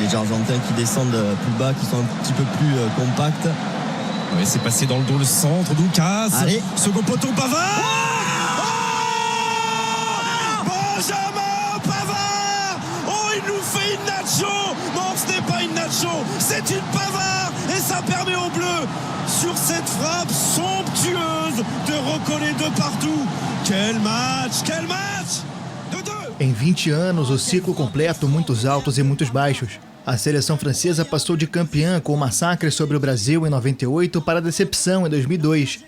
les Argentins qui descendent plus bas, qui sont un petit peu plus compacts. Ouais, c'est passé dans le dos, le centre, Doukas. Allez. Second poteau, Pavard. Benjamin Pavard. Oh, il nous fait une nacho. Non, ce n'est pas une nacho, c'est une Pavard. Et ça permet aux Bleus, sur cette frappe somptueuse, de recoller de partout. Quel match, quel match. Em 20 anos, o ciclo completo, muitos altos e muitos baixos. A seleção francesa passou de campeã com o massacre sobre o Brasil em 98 para a decepção em 2002.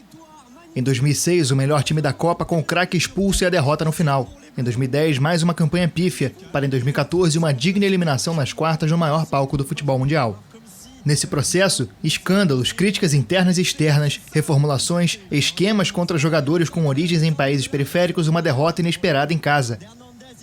Em 2006, o melhor time da Copa com o craque expulso e a derrota no final. Em 2010, mais uma campanha pífia, para em 2014 uma digna eliminação nas quartas no maior palco do futebol mundial. Nesse processo, escândalos, críticas internas e externas, reformulações, esquemas contra jogadores com origens em países periféricos e uma derrota inesperada em casa.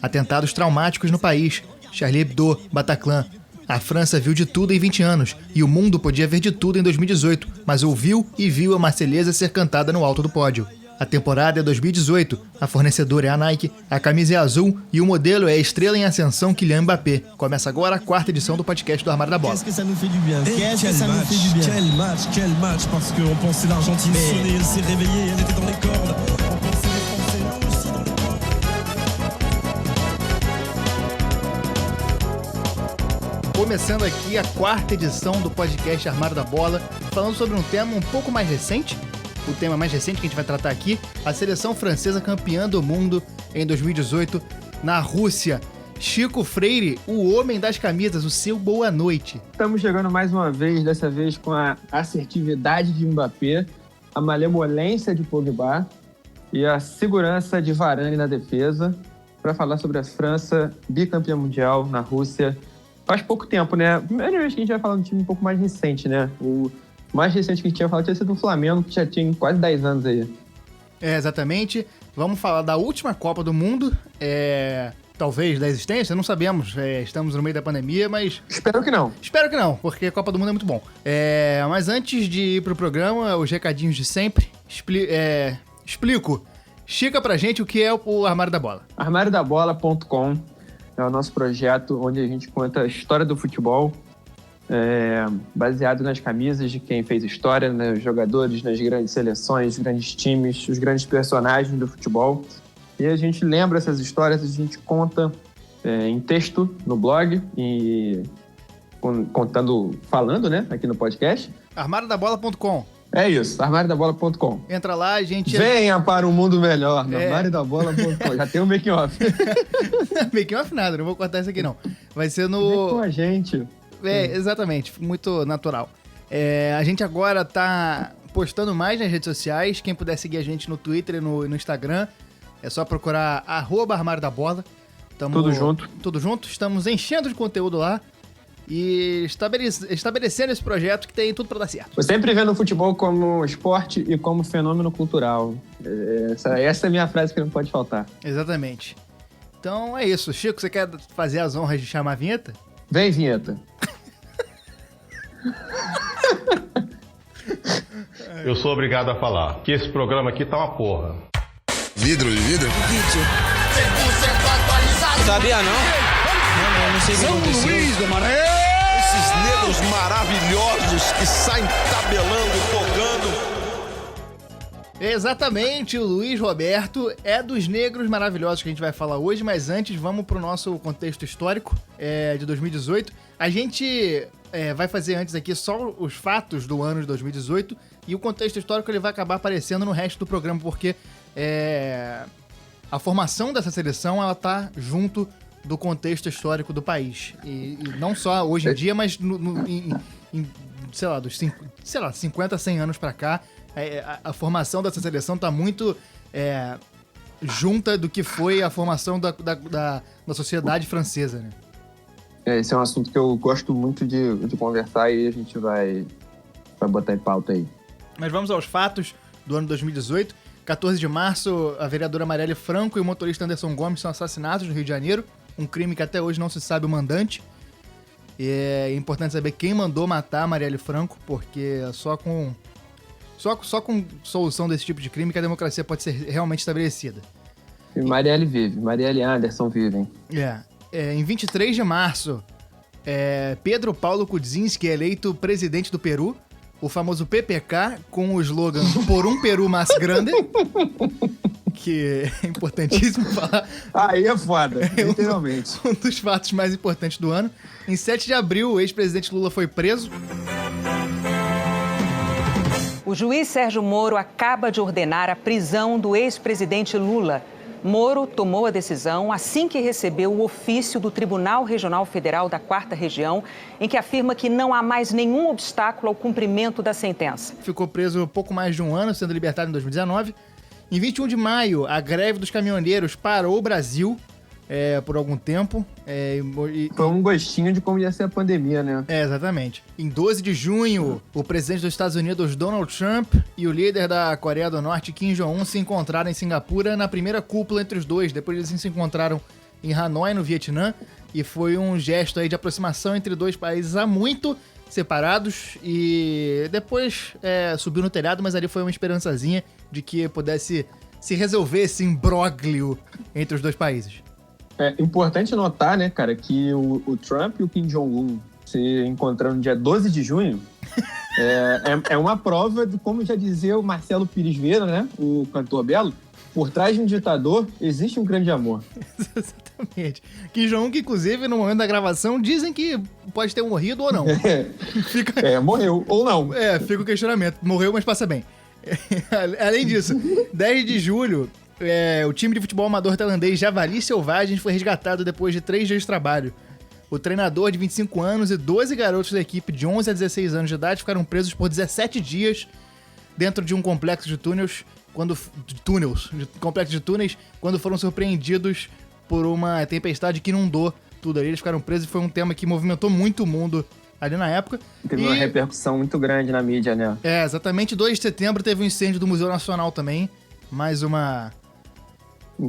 Atentados traumáticos no país, Charlie Hebdo, Bataclan. A França viu de tudo em 20 anos, e o mundo podia ver de tudo em 2018, mas ouviu e viu a Marselhesa ser cantada no alto do pódio. A temporada é 2018, a fornecedora é a Nike, a camisa é azul e o modelo é a estrela em ascensão Kylian Mbappé. Começa agora a 4ª edição do podcast do Armário da Bola. Qu'est-ce que ça nous fait du bien? Quel match, parce qu'on pensait l'Argentine sonner, elle s'est réveillée, elle était dans les cordes. On pensait les Français là aussi dans les cordes. Começando aqui a 4ª edição do podcast Armário da Bola, falando sobre um tema um pouco mais recente. O tema mais recente que a gente vai tratar aqui, a seleção francesa campeã do mundo em 2018 na Rússia. Chico Freire, o homem das camisas, o seu boa noite. Estamos chegando mais uma vez, dessa vez com a assertividade de Mbappé, a malemolência de Pogba e a segurança de Varane na defesa, para falar sobre a França bicampeã mundial na Rússia. Faz pouco tempo, né? Primeira vez que a gente vai falar de um time um pouco mais recente, né? O mais recente que a gente tinha falado tinha sido o Flamengo, que já tinha quase 10 anos aí. É, exatamente. Vamos falar da última Copa do Mundo, talvez da existência, não sabemos. Estamos no meio da pandemia, mas... Espero que não. Espero que não, porque a Copa do Mundo é muito bom. Mas antes de ir pro programa, os recadinhos de sempre, explico. Chica pra gente o que é o Armário da Bola. Armáriodabola.com é o nosso projeto onde a gente conta a história do futebol, baseado nas camisas de quem fez história, né? Os jogadores nas grandes seleções, os grandes times, os grandes personagens do futebol. E a gente lembra essas histórias, a gente conta em texto no blog e falando, né, aqui no podcast. Armáriodabola.com. É isso, armáriodabola.com. Entra lá, a gente... Venha para um mundo melhor, armáriodabola.com. Já tem um making off. Making off nada, não vou cortar isso aqui não. Vai ser no... Vem com a gente. Exatamente, muito natural. A gente agora tá postando mais nas redes sociais. Quem puder seguir a gente no Twitter e no Instagram, é só procurar @Armário da Bola. Tudo junto. Tudo junto. Estamos enchendo de conteúdo lá e estabelecendo esse projeto que tem tudo para dar certo. Eu sempre vendo o futebol como esporte e como fenômeno cultural. Essa é a minha frase que não pode faltar. Exatamente. Então é isso. Chico, você quer fazer as honras de chamar a vinheta? Vem, vinheta. Eu sou obrigado a falar que esse programa aqui tá uma porra. Vidro de vidro? Vídeo. 100% atualizado. Sabia não? Não sei o que aconteceu. São Luís do Maranhão. Esses negros maravilhosos que saem tabelando, tocando. Exatamente, o Luiz Roberto é dos negros maravilhosos que a gente vai falar hoje, mas antes vamos pro nosso contexto histórico de 2018. A gente vai fazer antes aqui só os fatos do ano de 2018 e o contexto histórico ele vai acabar aparecendo no resto do programa, porque a formação dessa seleção ela tá junto do contexto histórico do país. E não só hoje em dia, mas sei lá, dos 50, 100 anos pra cá, a formação dessa seleção tá muito junta do que foi a formação da sociedade francesa, né? Esse é um assunto que eu gosto muito de conversar e a gente vai botar em pauta aí. Mas vamos aos fatos do ano 2018. 14 de março, a vereadora Marielle Franco e o motorista Anderson Gomes são assassinados no Rio de Janeiro. Um crime que até hoje não se sabe o mandante. E é importante saber quem mandou matar a Marielle Franco, porque só com solução desse tipo de crime que a democracia pode ser realmente estabelecida. E Marielle vive, Marielle e Anderson vivem. Em 23 de março, Pedro Paulo Kuczynski é eleito presidente do Peru, o famoso PPK, com o slogan Por um Peru mais grande, que é importantíssimo falar. Aí é foda, literalmente. Um dos fatos mais importantes do ano. Em 7 de abril, o ex-presidente Lula foi preso. O juiz Sérgio Moro acaba de ordenar a prisão do ex-presidente Lula. Moro tomou a decisão assim que recebeu o ofício do Tribunal Regional Federal da 4ª Região, em que afirma que não há mais nenhum obstáculo ao cumprimento da sentença. Ficou preso pouco mais de um ano, sendo libertado em 2019. Em 21 de maio, a greve dos caminhoneiros parou o Brasil por algum tempo. Foi um gostinho de como ia ser a pandemia, né? Exatamente. Em 12 de junho, o presidente dos Estados Unidos, Donald Trump, e o líder da Coreia do Norte, Kim Jong-un, se encontraram em Singapura na primeira cúpula entre os dois. Depois eles se encontraram em Hanoi, no Vietnã, e foi um gesto aí de aproximação entre dois países há muito separados, e depois subiu no telhado, mas ali foi uma esperançazinha de que pudesse se resolver esse imbróglio entre os dois países. É importante notar, né, cara, que o Trump e o Kim Jong-un se encontrando no dia 12 de junho é uma prova de, como já dizia o Marcelo Pires Vieira, né, o cantor belo, por trás de um ditador existe um grande amor. Exatamente. Kim Jong-un, que inclusive no momento da gravação dizem que pode ter morrido ou não. Morreu ou não. Fica o questionamento. Morreu, mas passa bem. Além disso, 10 de julho... o time de futebol amador tailandês Javali Selvagens foi resgatado depois de 3 dias de trabalho. O treinador de 25 anos e 12 garotos da equipe de 11 a 16 anos de idade ficaram presos por 17 dias dentro de um complexo de túneis, quando foram surpreendidos por uma tempestade que inundou tudo ali. Eles ficaram presos e foi um tema que movimentou muito o mundo ali na época. Teve uma repercussão muito grande na mídia, né? Exatamente. 2 de setembro teve um incêndio do Museu Nacional também. Mais um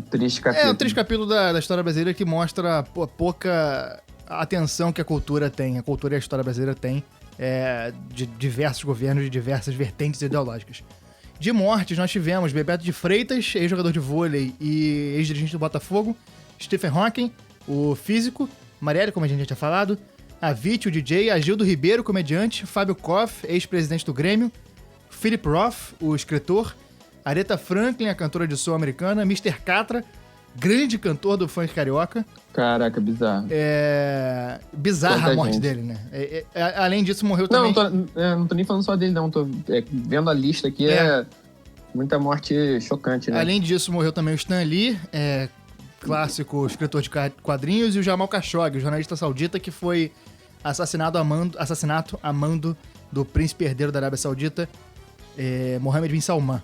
triste capítulo. Um triste capítulo da história brasileira que mostra a pouca atenção que a cultura tem. A cultura e a história brasileira tem de diversos governos, de diversas vertentes ideológicas. De mortes, nós tivemos Bebeto de Freitas, ex-jogador de vôlei e ex-dirigente do Botafogo, Stephen Hawking, o físico, Marielle, como a gente já tinha falado, a Viti, o DJ, Agildo Ribeiro, comediante, Fábio Koff, ex-presidente do Grêmio, Philip Roth, o escritor, Aretha Franklin, a cantora de soul americana, Mr. Catra, grande cantor do funk carioca. Caraca, bizarro. Bizarra a morte dele, né? Além disso, morreu também... Não tô nem falando só dele, não. Tô vendo a lista aqui, muita morte chocante, né? Além disso, morreu também o Stan Lee, clássico escritor de quadrinhos, e o Jamal Khashoggi, jornalista saudita que foi assassinato a mando do príncipe herdeiro da Arábia Saudita, Mohammed bin Salman.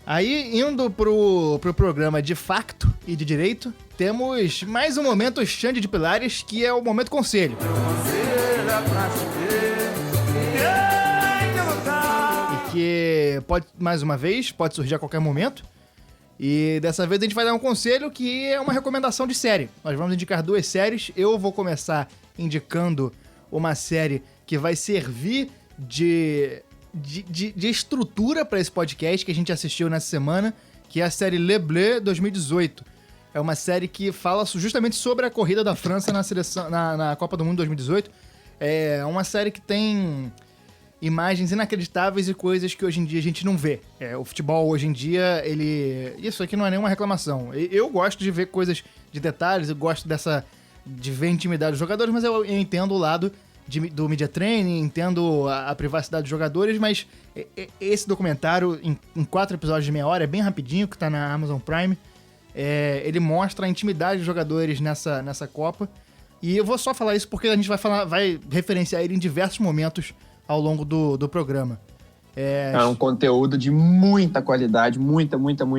Aí, indo pro programa de facto e de direito, temos mais um momento Xande de Pilares, que é o momento conselho. E que pode, mais uma vez, pode surgir a qualquer momento. E dessa vez a gente vai dar um conselho que é uma recomendação de série. Nós vamos indicar 2 séries. Eu vou começar indicando uma série que vai servir de estrutura para esse podcast que a gente assistiu nessa semana, que é a série Le Bleu 2018. É uma série que fala justamente sobre a corrida da França na Copa do Mundo 2018. É uma série que tem imagens inacreditáveis e coisas que hoje em dia a gente não vê. O futebol hoje em dia, isso aqui não é nenhuma reclamação. Eu gosto de ver coisas de detalhes, eu gosto de ver a intimidade dos jogadores, mas eu entendo o lado do media training, entendo a privacidade dos jogadores, mas esse documentário, em 4 episódios de meia hora, é bem rapidinho, que tá na Amazon Prime, ele mostra a intimidade dos jogadores nessa Copa, e eu vou só falar isso porque a gente vai referenciar ele em diversos momentos ao longo do programa. É um conteúdo de muita qualidade, muita.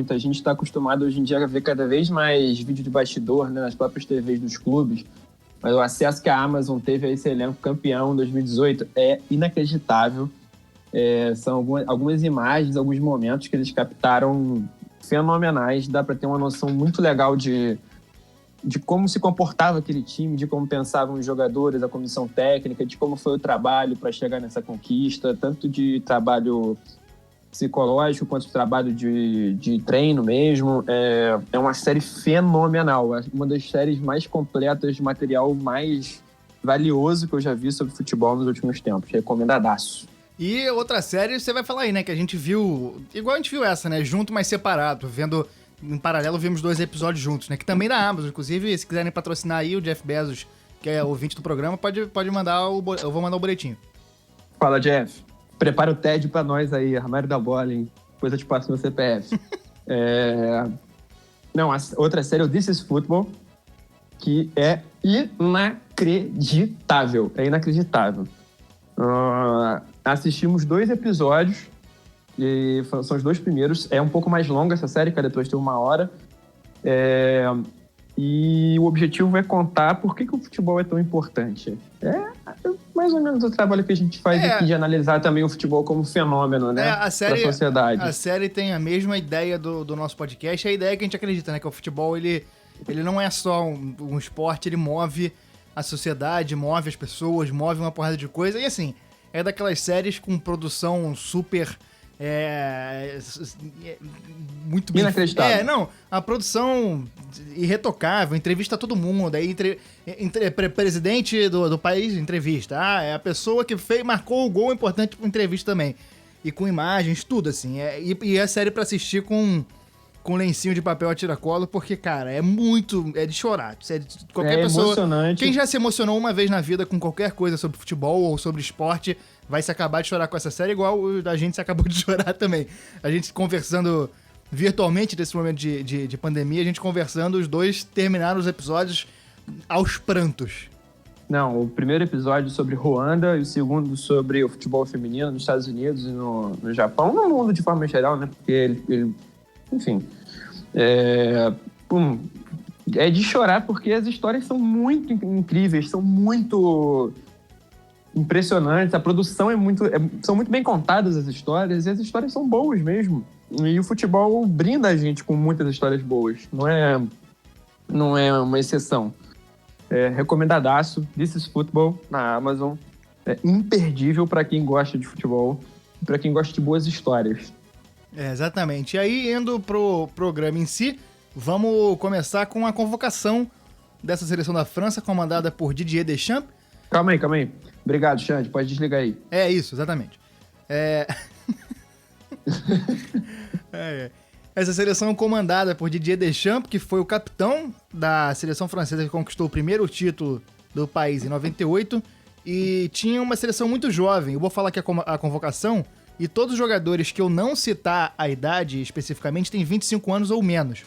A gente está acostumado hoje em dia a ver cada vez mais vídeo de bastidor, né, nas próprias TVs dos clubes. Mas o acesso que a Amazon teve a esse elenco campeão em 2018 é inacreditável. São algumas imagens, alguns momentos que eles captaram fenomenais. Dá para ter uma noção muito legal de como se comportava aquele time, de como pensavam os jogadores, a comissão técnica, de como foi o trabalho para chegar nessa conquista, tanto de trabalho psicológico quanto de trabalho de treino mesmo. É uma série fenomenal, uma das séries mais completas, de material mais valioso que eu já vi sobre futebol nos últimos tempos. Recomendadaço. E outra série, você vai falar aí, né? Que a gente viu, igual a gente viu essa, né? Junto, mas separado. Vendo, em paralelo, vimos 2 episódios juntos, né? Que também da Amazon. Inclusive, se quiserem patrocinar aí o Jeff Bezos, que é ouvinte do programa, pode mandar eu vou mandar o boletim. Fala, Jeff. Prepara o TED pra nós aí, armário da bola, hein? Depois eu te passo meu CPF. Não, a outra série é o This is Football, que é inacreditável. É inacreditável. Assistimos 2 episódios, e são os 2 primeiros. É um pouco mais longa essa série, cada episódio tem 1 hora. E o objetivo é contar por que o futebol é tão importante. É mais ou menos o trabalho que a gente faz aqui de analisar também o futebol como fenômeno, né? A série, da sociedade. A série tem a mesma ideia do nosso podcast, é a ideia que a gente acredita, né? Que o futebol, ele não é só um esporte, ele move a sociedade, move as pessoas, move uma porrada de coisa. E assim, é daquelas séries com produção super... muito bem... Inacreditável. A produção irretocável, entrevista todo mundo, aí presidente do país, entrevista. É a pessoa que marcou o gol importante pra entrevista também. E com imagens, tudo assim. E é série pra assistir com lencinho de papel a tiracolo, porque, cara, é de chorar. Qualquer pessoa, emocionante. Quem já se emocionou uma vez na vida com qualquer coisa sobre futebol ou sobre esporte, vai se acabar de chorar com essa série, igual a gente se acabou de chorar também. A gente conversando virtualmente nesse momento de pandemia, a gente conversando, os 2 terminaram os episódios aos prantos. Não, o primeiro episódio sobre Ruanda e o segundo sobre o futebol feminino nos Estados Unidos e no Japão, no mundo de forma geral, né? Porque ele enfim, é de chorar porque as histórias são muito incríveis, são muito impressionantes, a produção são muito bem contadas as histórias, e as histórias são boas mesmo. E o futebol brinda a gente com muitas histórias boas, não é uma exceção. Recomendadaço, This is Football, na Amazon. É imperdível para quem gosta de futebol, para quem gosta de boas histórias. Exatamente. E aí, indo pro programa em si, vamos começar com a convocação dessa seleção da França, comandada por Didier Deschamps. Calma aí. Obrigado, Xande. Pode desligar aí. É isso, exatamente. Essa seleção comandada por Didier Deschamps, que foi o capitão da seleção francesa que conquistou o primeiro título do país em 98, e tinha uma seleção muito jovem. Eu vou falar aqui a convocação, e todos os jogadores que eu não citar a idade especificamente têm 25 anos ou menos.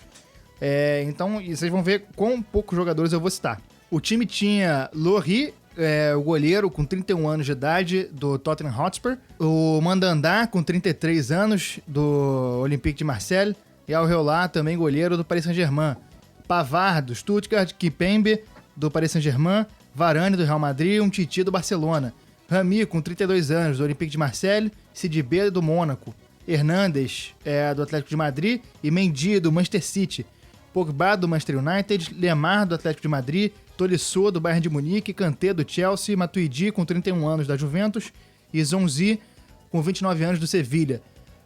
Então, vocês vão ver quão poucos jogadores eu vou citar. O time tinha Lloris, o goleiro com 31 anos de idade do Tottenham Hotspur, o Mandanda com 33 anos do Olympique de Marseille, e Areola também goleiro do Paris Saint-Germain, Pavard do Stuttgart, Kimpembe do Paris Saint-Germain, Varane do Real Madrid e um Titi do Barcelona, Rami com 32 anos do Olympique de Marseille, Sidibé do Mônaco, Hernandes do Atlético de Madrid e Mendy do Manchester City, Pogba do Manchester United, Lemar do Atlético de Madrid, Tolisso do Bayern de Munique, Kanté do Chelsea, Matuidi com 31 anos da Juventus e Zonzi com 29 anos do Sevilha.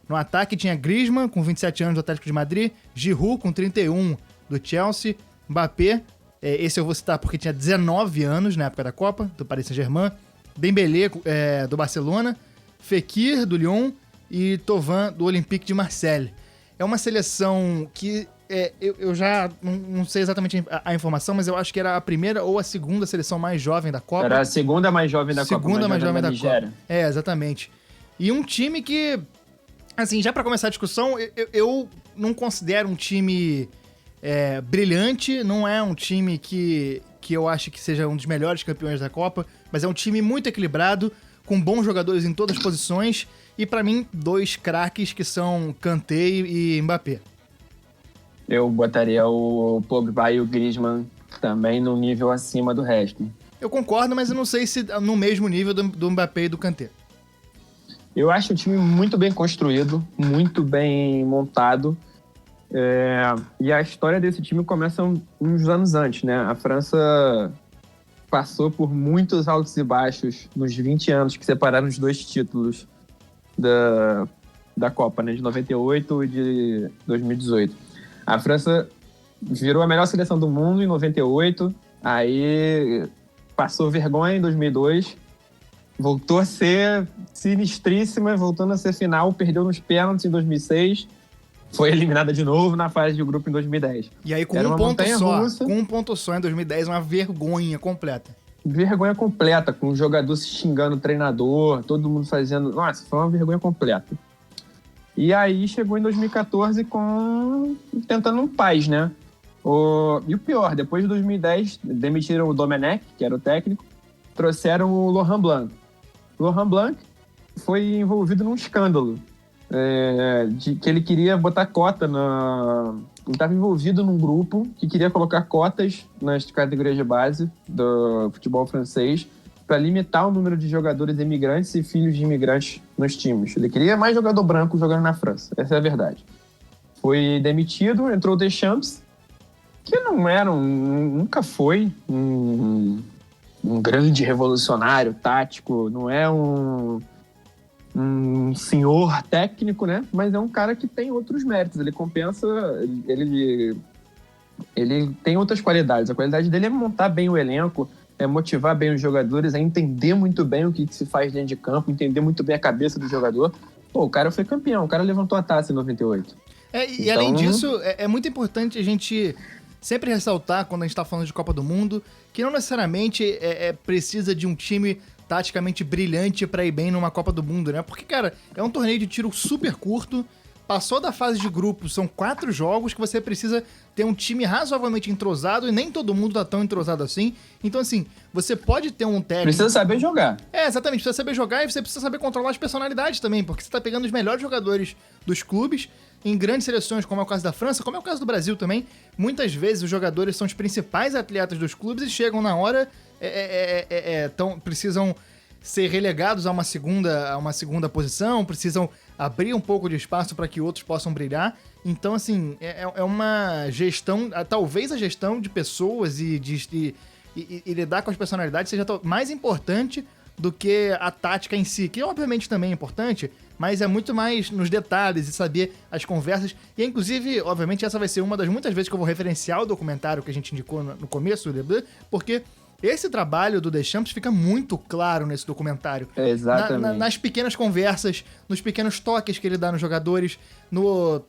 No ataque tinha Griezmann com 27 anos do Atlético de Madrid, Giroud com 31 do Chelsea, Mbappé, esse eu vou citar porque tinha 19 anos na época da Copa, do Paris Saint-Germain, Dembélé do Barcelona, Fekir do Lyon e Thauvin do Olympique de Marseille. É uma seleção que eu já não sei exatamente a informação, mas eu acho que era a primeira ou a segunda seleção mais jovem da Copa. Era a segunda mais jovem da Copa. Segunda mais jovem da Copa. Exatamente. E um time que, assim, já pra começar a discussão, eu não considero um time brilhante, não é um time que eu acho que seja um dos melhores campeões da Copa, mas é um time muito equilibrado, com bons jogadores em todas as posições, e pra mim, 2 craques que são Kanté e Mbappé. Eu botaria o Pogba e o Griezmann também no nível acima do resto. Eu concordo, mas eu não sei se no mesmo nível do Mbappé e do Kanté. Eu acho o time muito bem construído, muito bem montado. E a história desse time começa uns anos antes, né? A França passou por muitos altos e baixos nos 20 anos que separaram os 2 títulos da Copa, né? De 98 e de 2018. A França virou a melhor seleção do mundo em 98, aí passou vergonha em 2002, voltou a ser sinistríssima, voltando a ser final, perdeu nos pênaltis em 2006, foi eliminada de novo na fase de grupo em 2010. E aí com Era um uma ponto montanha só, russa. com um ponto só em 2010, uma vergonha completa. Vergonha completa, com o jogador se xingando o treinador, todo mundo fazendo... Nossa, foi uma vergonha completa. E aí chegou em 2014 tentando um paz, né? E o pior, depois de 2010, demitiram o Domenech, que era o técnico, trouxeram o Laurent Blanc. O Laurent Blanc foi envolvido num escândalo, de que ele queria botar cota Ele estava envolvido num grupo que queria colocar cotas nas categorias de base do futebol francês para limitar o número de jogadores imigrantes e filhos de imigrantes nos times. Ele queria mais jogador branco jogando na França, essa é a verdade. Foi demitido, entrou o Deschamps, que nunca foi um grande revolucionário tático, não é um senhor técnico, né? Mas é um cara que tem outros méritos, ele compensa, ele tem outras qualidades. A qualidade dele é montar bem o elenco, é motivar bem os jogadores, é entender muito bem o que se faz dentro de campo, entender muito bem a cabeça do jogador. Pô, o cara foi campeão, o cara levantou a taça em 98. E então... além disso, é muito importante a gente sempre ressaltar, quando a gente tá falando de Copa do Mundo, que não necessariamente precisa de um time taticamente brilhante pra ir bem numa Copa do Mundo, né? Porque, cara, é um torneio de tiro super curto, passou da fase de grupos, são 4 jogos que você precisa ter um time razoavelmente entrosado e nem todo mundo tá tão entrosado assim. Então, assim, você pode ter um técnico... Precisa saber jogar. Exatamente, precisa saber jogar e você precisa saber controlar as personalidades também, porque você tá pegando os melhores jogadores dos clubes em grandes seleções, como é o caso da França, como é o caso do Brasil também. Muitas vezes os jogadores são os principais atletas dos clubes e chegam na hora... precisam ser relegados a uma segunda posição, precisam abrir um pouco de espaço para que outros possam brilhar. Então, assim, é uma gestão, talvez a gestão de pessoas e lidar com as personalidades seja mais importante do que a tática em si, que obviamente também é importante, mas é muito mais nos detalhes e saber as conversas. E, inclusive, obviamente, essa vai ser uma das muitas vezes que eu vou referenciar o documentário que a gente indicou no começo, porque esse trabalho do Deschamps fica muito claro nesse documentário. Exatamente. Nas pequenas conversas, nos pequenos toques que ele dá nos jogadores, nos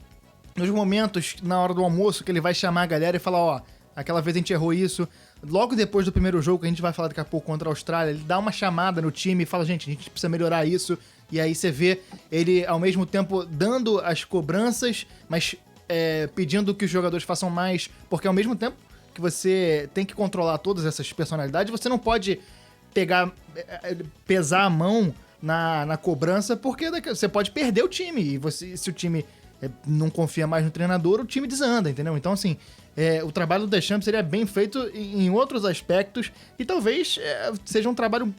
momentos na hora do almoço que ele vai chamar a galera e falar, ó, aquela vez a gente errou isso. Logo depois do primeiro jogo, que a gente vai falar daqui a pouco contra a Austrália, ele dá uma chamada no time e fala, gente, a gente precisa melhorar isso. E aí você vê ele, ao mesmo tempo, dando as cobranças, mas pedindo que os jogadores façam mais, porque ao mesmo tempo que você tem que controlar todas essas personalidades, você não pode pesar a mão na cobrança, porque você pode perder o time, e se o time não confia mais no treinador, o time desanda, entendeu? Então, assim, o trabalho do Deschamps seria bem feito em outros aspectos, e talvez seja um trabalho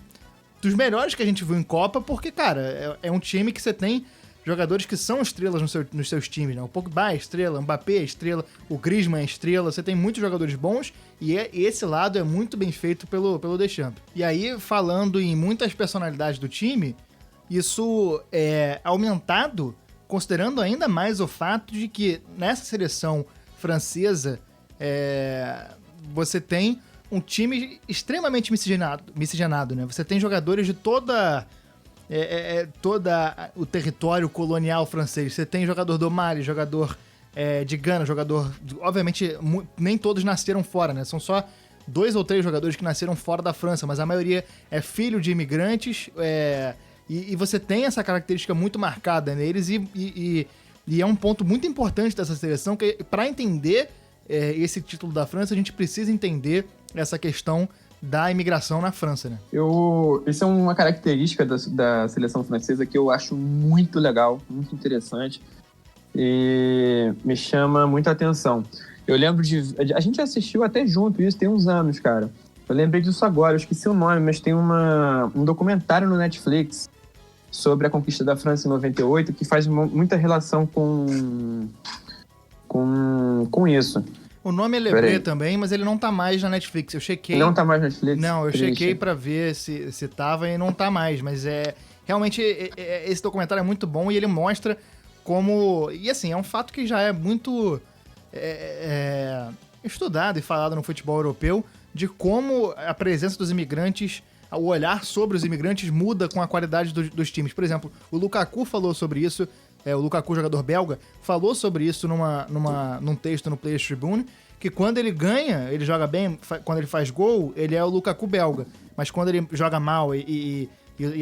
dos melhores que a gente viu em Copa, porque, cara, é um time que você tem jogadores que são estrelas nos seus times, né? O Pogba é estrela, o Mbappé é estrela, o Griezmann é estrela, você tem muitos jogadores bons e esse lado é muito bem feito pelo Deschamps. E aí, falando em muitas personalidades do time, isso é aumentado considerando ainda mais o fato de que nessa seleção francesa você tem um time extremamente miscigenado, né? Você tem jogadores de toda o território colonial francês. Você tem jogador do Mali, jogador de Gana, jogador... Obviamente, nem todos nasceram fora, né? São só 2 ou 3 jogadores que nasceram fora da França, mas a maioria é filho de imigrantes, e você tem essa característica muito marcada neles, e é um ponto muito importante dessa seleção, que para entender esse título da França, a gente precisa entender essa questão da imigração na França, né? Isso é uma característica da seleção francesa que eu acho muito legal, muito interessante e me chama muita atenção. Eu lembro a gente assistiu até junto isso, tem uns anos, cara. Eu lembrei disso agora, eu esqueci o nome, mas tem um documentário no Netflix sobre a conquista da França em 98 que faz muita relação com isso. O nome é Lebré também, mas ele não tá mais na Netflix. Eu chequei. Não tá mais na Netflix? Não, eu chequei pra ver se tava e não tá mais. Mas realmente, esse documentário é muito bom e ele mostra como... E assim, é um fato que já é muito estudado e falado no futebol europeu, de como a presença dos imigrantes, o olhar sobre os imigrantes muda com a qualidade dos times. Por exemplo, o Lukaku falou sobre isso, o Lukaku, jogador belga, falou sobre isso num texto no Players Tribune, que quando ele ganha, ele joga bem, quando ele faz gol, ele é o Lukaku belga. Mas quando ele joga mal e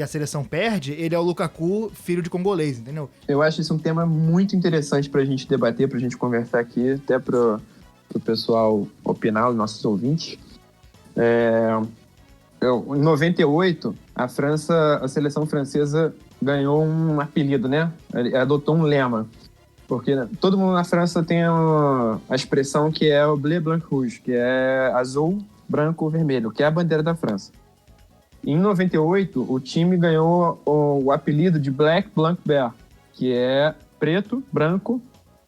a seleção perde, ele é o Lukaku filho de congolês, entendeu? Eu acho isso um tema muito interessante pra gente debater, pra gente conversar aqui, até pro pessoal opinar, os nossos ouvintes. Em 98, a seleção francesa ganhou um apelido, né? Ele adotou um lema. Porque todo mundo na França tem a expressão que é o bleu, blanc, rouge, que é azul, branco, vermelho, que é a bandeira da França. Em 98, o time ganhou o apelido de Black, Blanc, Bear, que é preto, branco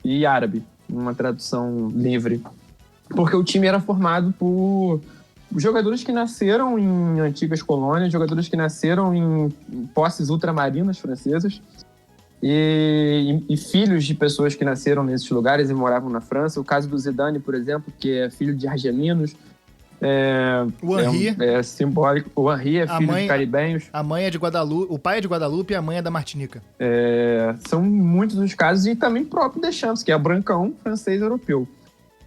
e árabe, uma tradução livre. Porque o time era formado por jogadores que nasceram em antigas colônias, jogadores que nasceram em posses ultramarinas francesas, e filhos de pessoas que nasceram nesses lugares e moravam na França. O caso do Zidane, por exemplo, que é filho de argelinos. O Henry é simbólico. O Henry é filho de caribenhos. A mãe é de Guadalupe, o pai é de Guadalupe e a mãe é da Martinica. São muitos os casos, e também próprio Deschamps, que é brancão francês europeu.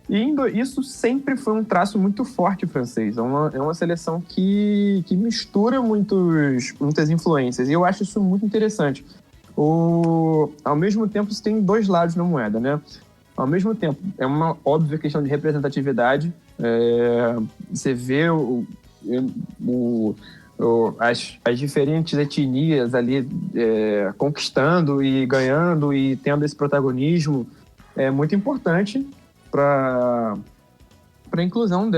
E isso sempre foi um traço muito forte francês. É uma seleção que mistura muitas influências, e eu acho isso muito interessante. Ao mesmo tempo, você tem dois lados na moeda, né? Ao mesmo tempo, é uma óbvia questão de representatividade. Você vê as diferentes etnias ali conquistando e ganhando e tendo esse protagonismo. É muito importante para a inclusão,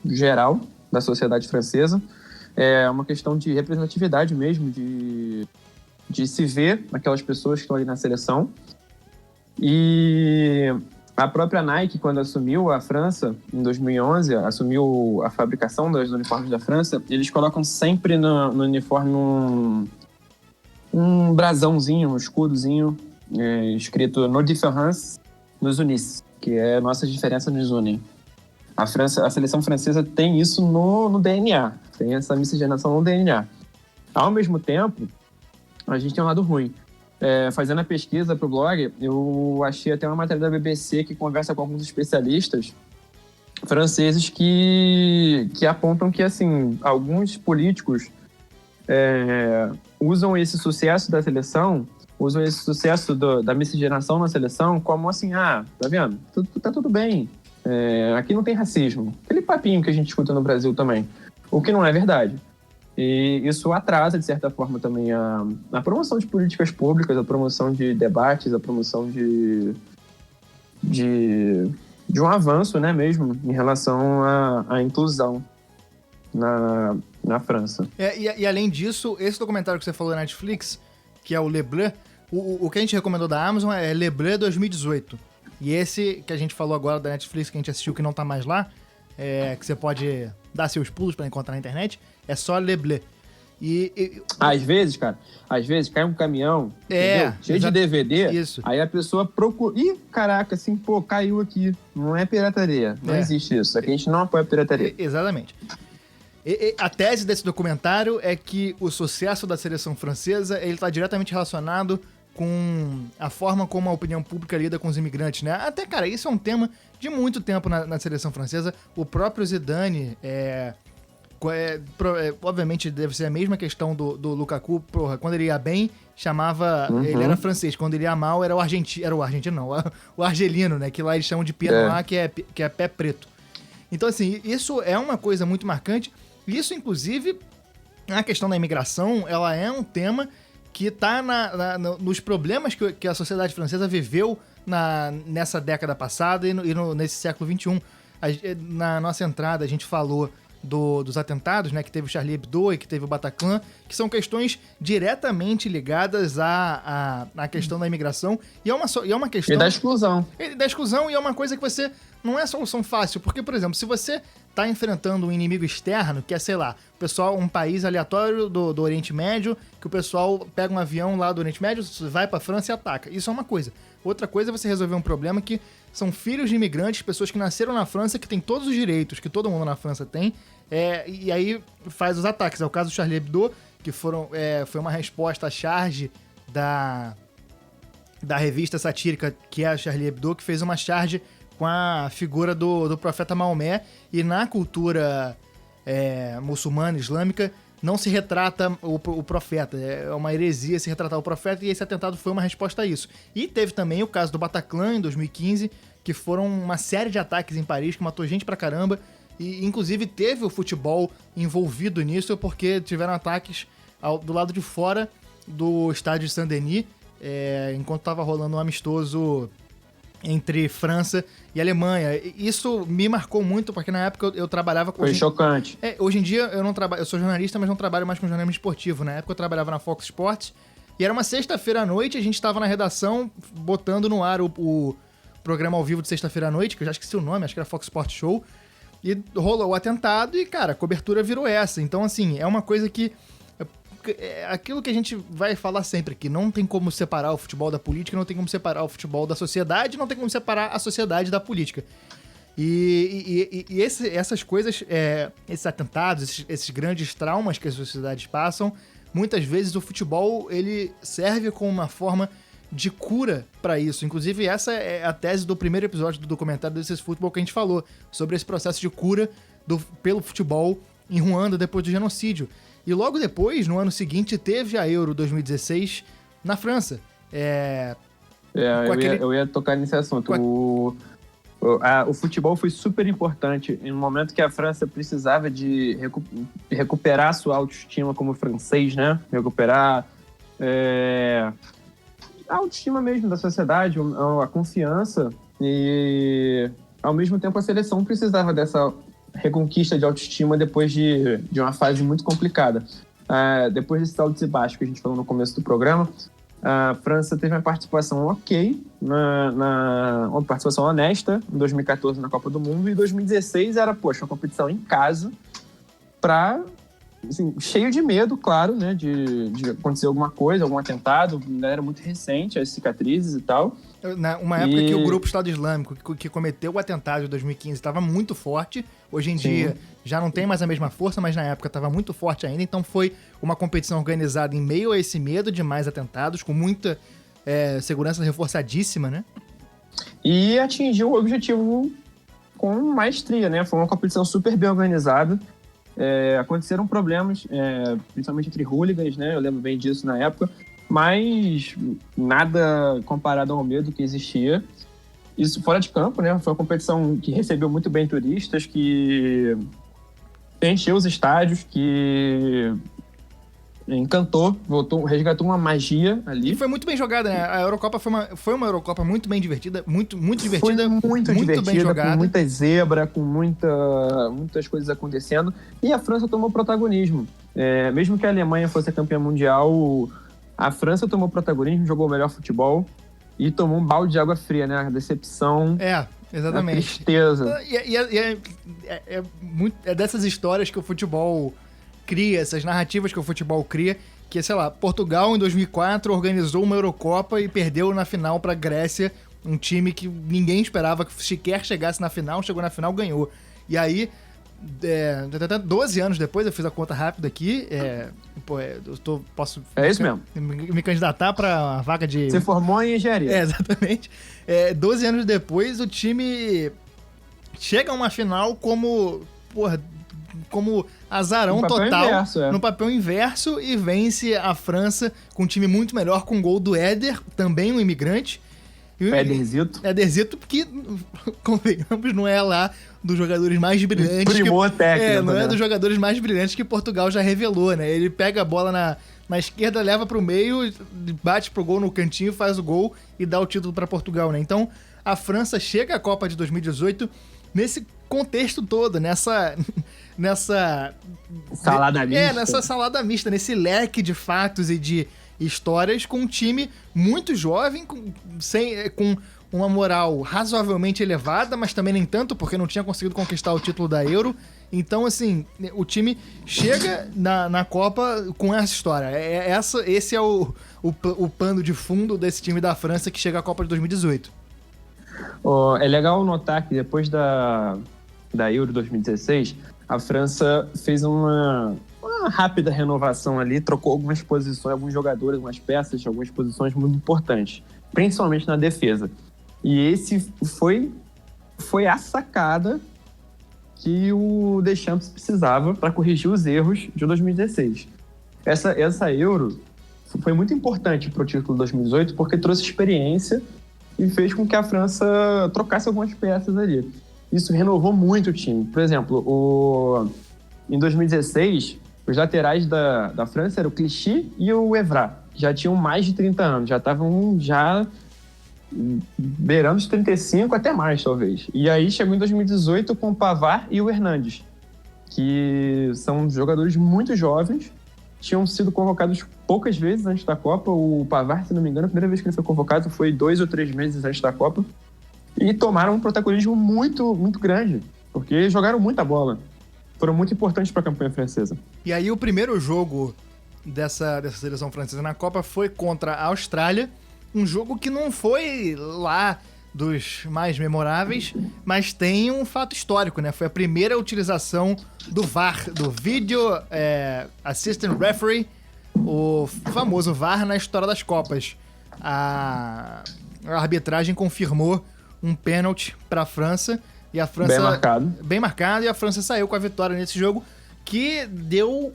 geral da sociedade francesa. É uma questão de representatividade mesmo, de se ver aquelas pessoas que estão ali na seleção. E a própria Nike, quando assumiu a França, em 2011, assumiu a fabricação dos uniformes da França, eles colocam sempre no uniforme um brasãozinho, um escudozinho, escrito "No différence nos unissent", que é "Nossas diferenças nos unem". A seleção francesa tem isso no DNA, tem essa miscigenação no DNA. Ao mesmo tempo, a gente tem um lado ruim. Fazendo a pesquisa para o blog, eu achei até uma matéria da BBC que conversa com alguns especialistas franceses que apontam que, assim, alguns políticos usam esse sucesso da seleção, usam esse sucesso da miscigenação na seleção como assim, tá vendo? Tá tudo bem. Aqui não tem racismo. Aquele papinho que a gente escuta no Brasil também. O que não é verdade. E isso atrasa, de certa forma, também a promoção de políticas públicas, a promoção de debates, a promoção de um avanço, né, mesmo, em relação à inclusão na França. E além disso, esse documentário que você falou na Netflix, que é o Le Bleu, o que a gente recomendou da Amazon é Le Bleu 2018. E esse que a gente falou agora da Netflix, que a gente assistiu, que não tá mais lá, que você pode dar seus pulos pra encontrar na internet, é só Le Bleu. Às vezes cai um caminhão, cheio de DVD, isso. Aí a pessoa procura... caraca, assim, caiu aqui. Não é pirataria, não existe isso. Aqui a gente não apoia a pirataria. Exatamente. A tese desse documentário é que o sucesso da seleção francesa, ele tá diretamente relacionado com a forma como a opinião pública lida com os imigrantes, né? Até, cara, isso é um tema de muito tempo na seleção francesa. O próprio Zidane, obviamente deve ser a mesma questão do Lukaku. Porra, quando ele ia bem, chamava... Ele era francês. Quando ele ia mal, era o argentino, não. O argelino, né? Que lá eles chamam de Pied Noir, que é pé preto. Então, assim, isso é uma coisa muito marcante. Isso, inclusive, a questão da imigração, ela é um tema que está nos problemas que a sociedade francesa viveu nessa década passada e nesse século XXI. Na nossa entrada, a gente falou dos atentados, né, que teve o Charlie Hebdo e que teve o Bataclan, que são questões diretamente ligadas à questão da imigração, e é uma questão... E da exclusão. Da exclusão, e é uma coisa que você... Não é solução fácil, porque, por exemplo, se você tá enfrentando um inimigo externo, que é, sei lá, um país aleatório do Oriente Médio, que o pessoal pega um avião lá do Oriente Médio, vai pra França e ataca. Isso é uma coisa. Outra coisa é você resolver um problema que são filhos de imigrantes, pessoas que nasceram na França, que têm todos os direitos que todo mundo na França tem, e aí faz os ataques. É o caso do Charlie Hebdo, que foi uma resposta à charge da revista satírica, que é a Charlie Hebdo, que fez uma charge com a figura do profeta Maomé, e na cultura muçulmana, islâmica, não se retrata o profeta. É uma heresia se retratar o profeta, e esse atentado foi uma resposta a isso. E teve também o caso do Bataclan, em 2015, que foram uma série de ataques em Paris, que matou gente pra caramba, e inclusive teve o futebol envolvido nisso, porque tiveram ataques do lado de fora do estádio de Saint-Denis, enquanto estava rolando um amistoso entre França e Alemanha. Isso me marcou muito, porque na época eu trabalhava com... Foi chocante. Hoje em dia eu não trabalho, eu sou jornalista, mas não trabalho mais com jornalismo esportivo. Na época eu trabalhava na Fox Sports, e era uma sexta-feira à noite, a gente estava na redação botando no ar o programa ao vivo de sexta-feira à noite, que eu já esqueci o nome, acho que era Fox Sports Show, e rolou o atentado e, cara, a cobertura virou essa. Então, assim, é uma coisa que... aquilo que a gente vai falar sempre aqui, não tem como separar o futebol da política, não tem como separar o futebol da sociedade, não tem como separar a sociedade da política. E essas coisas, esses atentados, esses grandes traumas que as sociedades passam, muitas vezes o futebol ele serve como uma forma de cura para isso. Inclusive, essa é a tese do primeiro episódio do documentário do This is Football que a gente falou, sobre esse processo de cura pelo futebol em Ruanda depois do genocídio. E logo depois, no ano seguinte, teve a Euro 2016 na França. Eu ia tocar nesse assunto. O futebol foi super importante em um momento que a França precisava de recuperar sua autoestima como francês, né? Recuperar a autoestima mesmo da sociedade, a confiança. E, ao mesmo tempo, a seleção precisava dessa reconquista de autoestima depois de uma fase muito complicada. Depois desses altos e baixos que a gente falou no começo do programa, a França teve uma participação ok, uma participação honesta em 2014 na Copa do Mundo, e em 2016 era, uma competição em casa, assim, cheio de medo, claro, né, de acontecer alguma coisa, algum atentado, era muito recente, as cicatrizes e tal. Uma época que o grupo Estado Islâmico, que cometeu o atentado de 2015, estava muito forte. Hoje em dia já não tem mais a mesma força, mas na época estava muito forte ainda. Então foi uma competição organizada em meio a esse medo de mais atentados, com muita segurança reforçadíssima, né? E atingiu o objetivo com maestria, né? Foi uma competição super bem organizada. Aconteceram problemas, principalmente entre hooligans, né? Eu lembro bem disso na época. Mas nada comparado ao medo que existia. Isso fora de campo, né? Foi uma competição que recebeu muito bem turistas, que encheu os estádios, que encantou, resgatou uma magia ali. E foi muito bem jogada, né? A Eurocopa foi uma Eurocopa muito bem divertida, muito divertida, foi muito divertida, bem jogada. Com muita zebra, com muitas coisas acontecendo. E a França tomou protagonismo. Mesmo que a Alemanha fosse a campeã mundial, a França tomou protagonismo, jogou o melhor futebol e tomou um balde de água fria, né? A decepção. Exatamente. A tristeza. É dessas histórias que o futebol cria, essas narrativas que o futebol cria, que, sei lá, Portugal em 2004 organizou uma Eurocopa e perdeu na final pra Grécia, um time que ninguém esperava que sequer chegasse na final, chegou na final, ganhou. E aí, 12 anos depois, eu fiz a conta rápida aqui, posso isso mesmo. Me candidatar pra uma vaga de... Você formou em engenharia. Exatamente. 12 anos depois, o time chega a uma final como azarão total, no papel inverso, e vence a França com um time muito melhor, com um gol do Éder, também um imigrante. Éderzito, que, convenhamos, não é lá dos jogadores mais brilhantes. Primor técnico. Não é dos jogadores mais brilhantes que Portugal já revelou, né? Ele pega a bola na esquerda, leva pro meio, bate pro gol no cantinho, faz o gol e dá o título para Portugal, né? Então, a França chega à Copa de 2018 nesse contexto todo, nessa salada mista. Nessa salada mista, nesse leque de fatos e de histórias, com um time muito jovem, com uma moral razoavelmente elevada, mas também nem tanto, porque não tinha conseguido conquistar o título da Euro. Então, assim, o time chega na Copa com essa história. Esse é o pano de fundo desse time da França que chega à Copa de 2018. É legal notar que depois da Euro 2016, a França fez uma rápida renovação ali, trocou algumas posições, alguns jogadores, algumas peças, algumas posições muito importantes, principalmente na defesa. E esse foi a sacada que o Deschamps precisava para corrigir os erros de 2016. Essa Euro foi muito importante para o título de 2018 porque trouxe experiência e fez com que a França trocasse algumas peças ali. Isso renovou muito o time. Por exemplo, em 2016, os laterais da França eram o Clichy e o Evra, que já tinham mais de 30 anos, já estavam beirando os 35, até mais, talvez. E aí chegou em 2018 com o Pavard e o Hernandes, que são jogadores muito jovens, tinham sido convocados poucas vezes antes da Copa. O Pavard, se não me engano, a primeira vez que ele foi convocado foi 2 ou 3 meses antes da Copa. E tomaram um protagonismo muito, muito grande, porque jogaram muita bola. Foram muito importantes para a campanha francesa. E aí o primeiro jogo dessa seleção francesa na Copa foi contra a Austrália, um jogo que não foi lá dos mais memoráveis, mas tem um fato histórico, né? Foi a primeira utilização do VAR, do Video Assistant Referee, o famoso VAR na história das Copas. A arbitragem confirmou um pênalti para a França, e a França... Bem marcado, e a França saiu com a vitória nesse jogo, que deu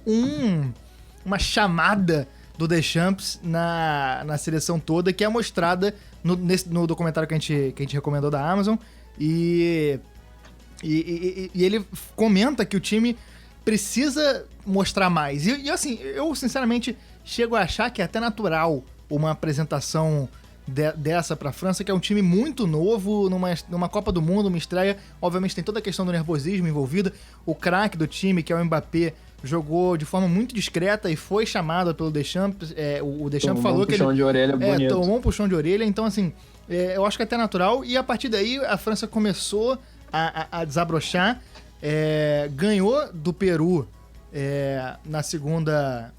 uma chamada do Deschamps na seleção toda, que é mostrada no documentário que a gente recomendou da Amazon, e ele comenta que o time precisa mostrar mais. E assim, eu sinceramente chego a achar que é até natural uma apresentação dessa pra França, que é um time muito novo, numa Copa do Mundo, uma estreia. Obviamente tem toda a questão do nervosismo envolvida. O craque do time, que é o Mbappé, jogou de forma muito discreta e foi chamado pelo Deschamps. O Deschamps falou que ele... Tomou um puxão de orelha bonito. Tomou um puxão de orelha. Então, assim, eu acho que é até natural. E a partir daí, a França começou a desabrochar. Ganhou do Peru na segunda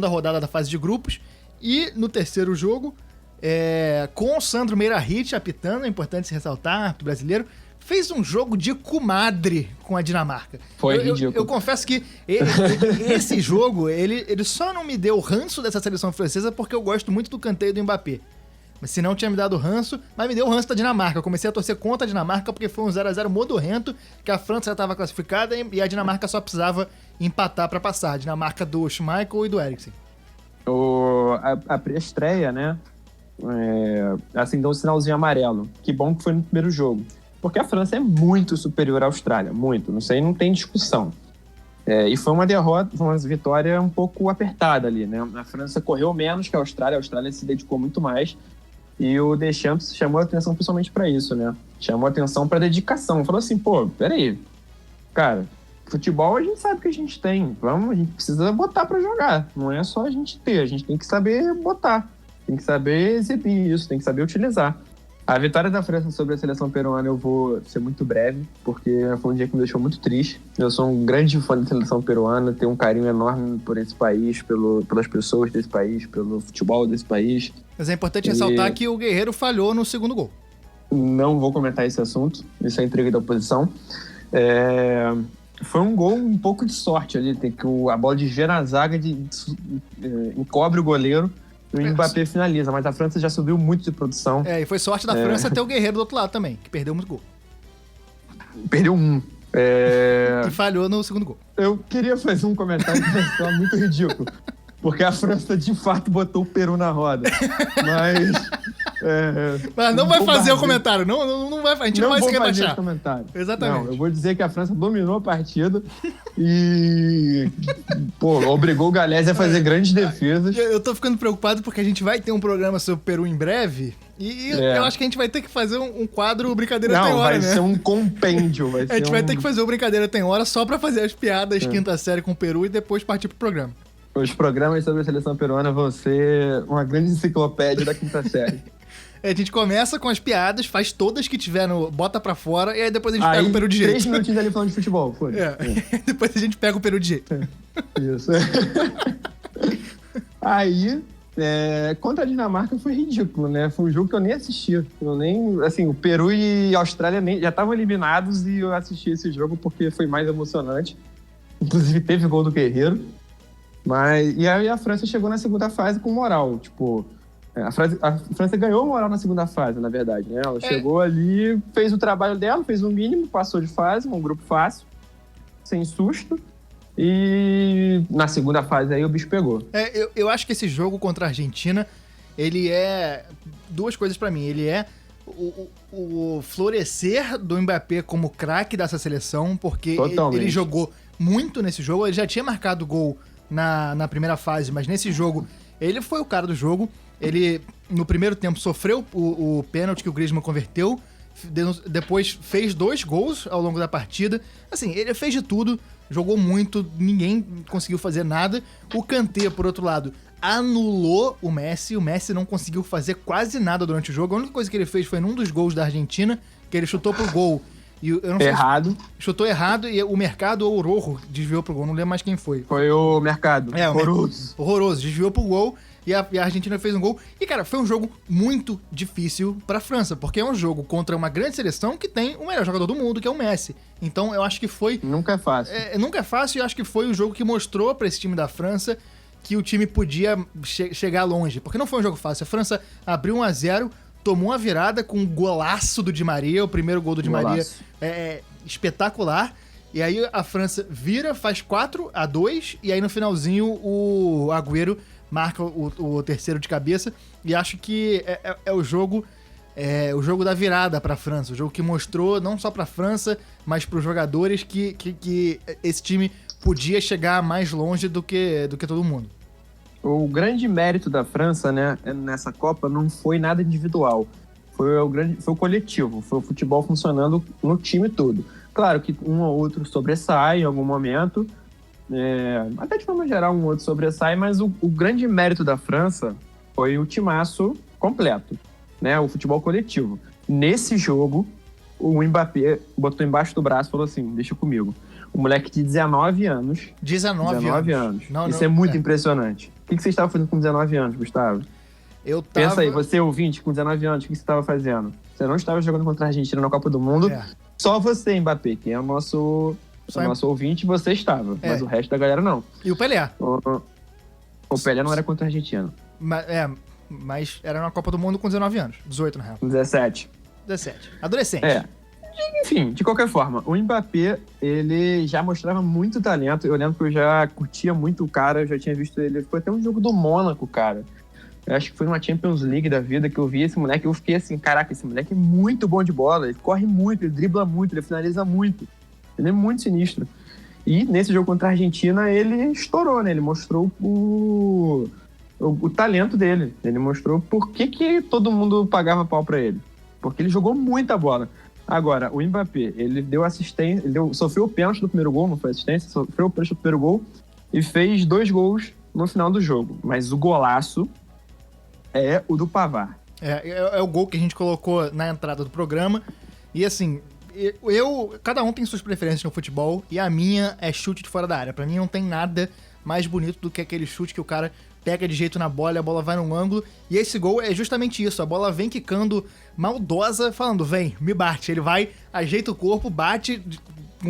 rodada da fase de grupos. E no terceiro jogo, com o Sandro Meirahit apitando, é importante se ressaltar, brasileiro, fez um jogo de comadre com a Dinamarca. Foi ridículo. Eu confesso que esse jogo, ele só não me deu ranço dessa seleção francesa porque eu gosto muito do canteio do Mbappé. Mas se não tinha me dado ranço, mas me deu ranço da Dinamarca. Eu comecei a torcer contra a Dinamarca porque foi um 0x0 modorrento, que a França já estava classificada e a Dinamarca só precisava empatar para passar. A Dinamarca do Schmeichel e do Eriksen. A pré-estreia, né? Assim, deu um sinalzinho amarelo. Que bom que foi no primeiro jogo. Porque a França é muito superior à Austrália, muito. Isso aí não tem discussão. E foi uma vitória um pouco apertada ali, né? A França correu menos que a Austrália se dedicou muito mais. E o Deschamps chamou a atenção principalmente para isso, né? Chamou a atenção para dedicação. Falou assim, peraí, cara, futebol a gente sabe que a gente tem. A gente precisa botar para jogar. Não é só a gente ter, a gente tem que saber botar. Tem que saber exibir isso, tem que saber utilizar. A vitória da França sobre a seleção peruana eu vou ser muito breve, porque foi um dia que me deixou muito triste. Eu sou um grande fã da seleção peruana, tenho um carinho enorme por esse país, pelas pessoas desse país, pelo futebol desse país. Mas é importante ressaltar que o Guerreiro falhou no segundo gol. Não vou comentar esse assunto, isso é intriga da oposição. Foi um gol um pouco de sorte ali, tem que a bola desvia na zaga, encobre o goleiro. O Mbappé finaliza, mas a França já subiu muito de produção. E foi sorte da França ter o Guerreiro do outro lado também, que perdeu muito gol. Perdeu um. E falhou no segundo gol. Eu queria fazer um comentário que foi muito ridículo. Porque a França, de fato, botou o Peru na roda. Mas não vai fazer o comentário. Não vai, a gente não vai se rebaixar. Fazer o comentário. Exatamente. Não, eu vou dizer que a França dominou a partida e obrigou o Galese a fazer grandes defesas. Eu tô ficando preocupado porque a gente vai ter um programa sobre o Peru em breve e eu acho que a gente vai ter que fazer um quadro Brincadeira Tem Hora, né? Vai ser um compêndio. A gente vai ter que fazer o Brincadeira Tem Hora só pra fazer as piadas quinta série com o Peru e depois partir pro programa. Os programas sobre a seleção peruana vão ser uma grande enciclopédia da quinta série. A gente começa com as piadas, faz todas que tiver bota pra fora, e aí depois a gente pega o Peru de jeito. 3 minutinhos ali falando de futebol, foi. Depois a gente pega o Peru de jeito. Isso. Aí, Contra a Dinamarca foi ridículo, né? Foi um jogo que eu nem assisti. Assim, o Peru e a Austrália já estavam eliminados e eu assisti esse jogo porque foi mais emocionante. Inclusive teve gol do Guerreiro. E aí a França chegou na segunda fase com moral. Tipo, a França ganhou moral na segunda fase, na verdade, né? Ela chegou ali, fez o trabalho dela, fez o mínimo, passou de fase, um grupo fácil, sem susto. E na segunda fase aí o bicho pegou. Eu acho que esse jogo contra a Argentina, ele é duas coisas pra mim. Ele é o florescer do Mbappé como craque dessa seleção, porque ele jogou muito nesse jogo. Ele já tinha marcado gol na primeira fase, mas nesse jogo ele foi o cara do jogo. Ele, no primeiro tempo, sofreu o pênalti que o Griezmann converteu, depois fez 2 gols ao longo da partida. Assim, ele fez de tudo, jogou muito, ninguém conseguiu fazer nada. O Kanté, por outro lado, anulou o Messi não conseguiu fazer quase nada durante o jogo. A única coisa que ele fez foi num dos gols da Argentina, que ele chutou pro gol. E eu não sei chutou errado e o Mercado ou o Rojo desviou pro gol, não lembro mais quem foi. Foi o Mercado. Horroroso, desviou pro gol. E a Argentina fez um gol. E, cara, foi um jogo muito difícil pra França, porque é um jogo contra uma grande seleção que tem o melhor jogador do mundo, que é o Messi. Então, eu acho que foi... Nunca é fácil. Nunca é fácil, e eu acho que foi o jogo que mostrou pra esse time da França que o time podia chegar longe. Porque não foi um jogo fácil. A França abriu 1-0, tomou uma virada com um golaço do Di Maria, o primeiro gol do Di Maria. Espetacular. E aí a França vira, faz 4-2, e aí no finalzinho o Agüero marca o terceiro de cabeça, e acho que é o jogo da virada para a França, o jogo que mostrou não só para a França, mas para os jogadores que esse time podia chegar mais longe do que todo mundo. O grande mérito da França, né, nessa Copa não foi nada individual, foi o coletivo, foi o futebol funcionando no time todo. Claro que um ou outro sobressai em algum momento, até de forma geral um outro sobressai, mas o grande mérito da França foi o timaço completo, né? O futebol coletivo. Nesse jogo, o Mbappé botou embaixo do braço e falou assim, deixa comigo. O moleque de 19 anos. 19 anos. Isso é muito impressionante. O que você estava fazendo com 19 anos, Gustavo? Pensa aí, você ouvinte com 19 anos, o que você estava fazendo? Você não estava jogando contra a Argentina na Copa do Mundo. Só você, Mbappé, que é o nosso ouvinte, você estava. Mas o resto da galera não. E o Pelé. O Pelé não era contra a Argentina. Mas era na Copa do Mundo com 19 anos. 18, na real. 17. Adolescente. Enfim, de qualquer forma, o Mbappé, ele já mostrava muito talento. Eu lembro que eu já curtia muito o cara, eu já tinha visto ele. Foi até um jogo do Mônaco, cara. Eu acho que foi uma Champions League da vida que eu vi esse moleque. Eu fiquei assim, caraca, esse moleque é muito bom de bola. Ele corre muito, ele dribla muito, ele finaliza muito. Ele é muito sinistro. E nesse jogo contra a Argentina, ele estourou, né? Ele mostrou o talento dele. Ele mostrou por que todo mundo pagava pau pra ele. Porque ele jogou muita bola. Agora, o Mbappé, ele deu assistência, sofreu o pênalti do primeiro gol, não foi assistência, sofreu o pênalti do primeiro gol e fez 2 gols no final do jogo. Mas o golaço é o do Pavard. É o gol que a gente colocou na entrada do programa. E assim, cada um tem suas preferências no futebol, e a minha é chute de fora da área. Pra mim não tem nada mais bonito do que aquele chute que o cara pega de jeito na bola e a bola vai num ângulo. E esse gol é justamente isso, a bola vem quicando maldosa, falando, vem, me bate. Ele vai, ajeita o corpo, bate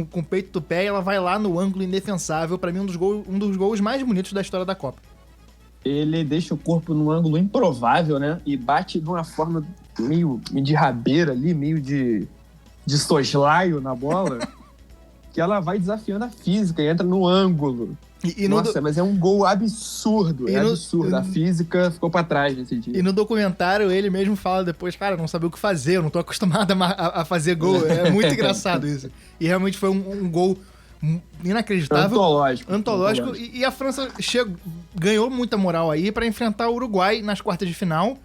com o peito do pé e ela vai lá no ângulo indefensável. Pra mim, um dos gols mais bonitos da história da Copa. Ele deixa o corpo num ângulo improvável, né? E bate de uma forma meio de rabeira ali, meio de soslaio na bola, que ela vai desafiando a física e entra no ângulo. Mas é um gol absurdo, absurdo. A física ficou pra trás nesse dia. E no documentário ele mesmo fala depois, cara, eu não sabia o que fazer, eu não tô acostumado a fazer gol. É muito engraçado isso. E realmente foi um gol inacreditável. Antológico. E a França ganhou muita moral aí pra enfrentar o Uruguai nas quartas de final.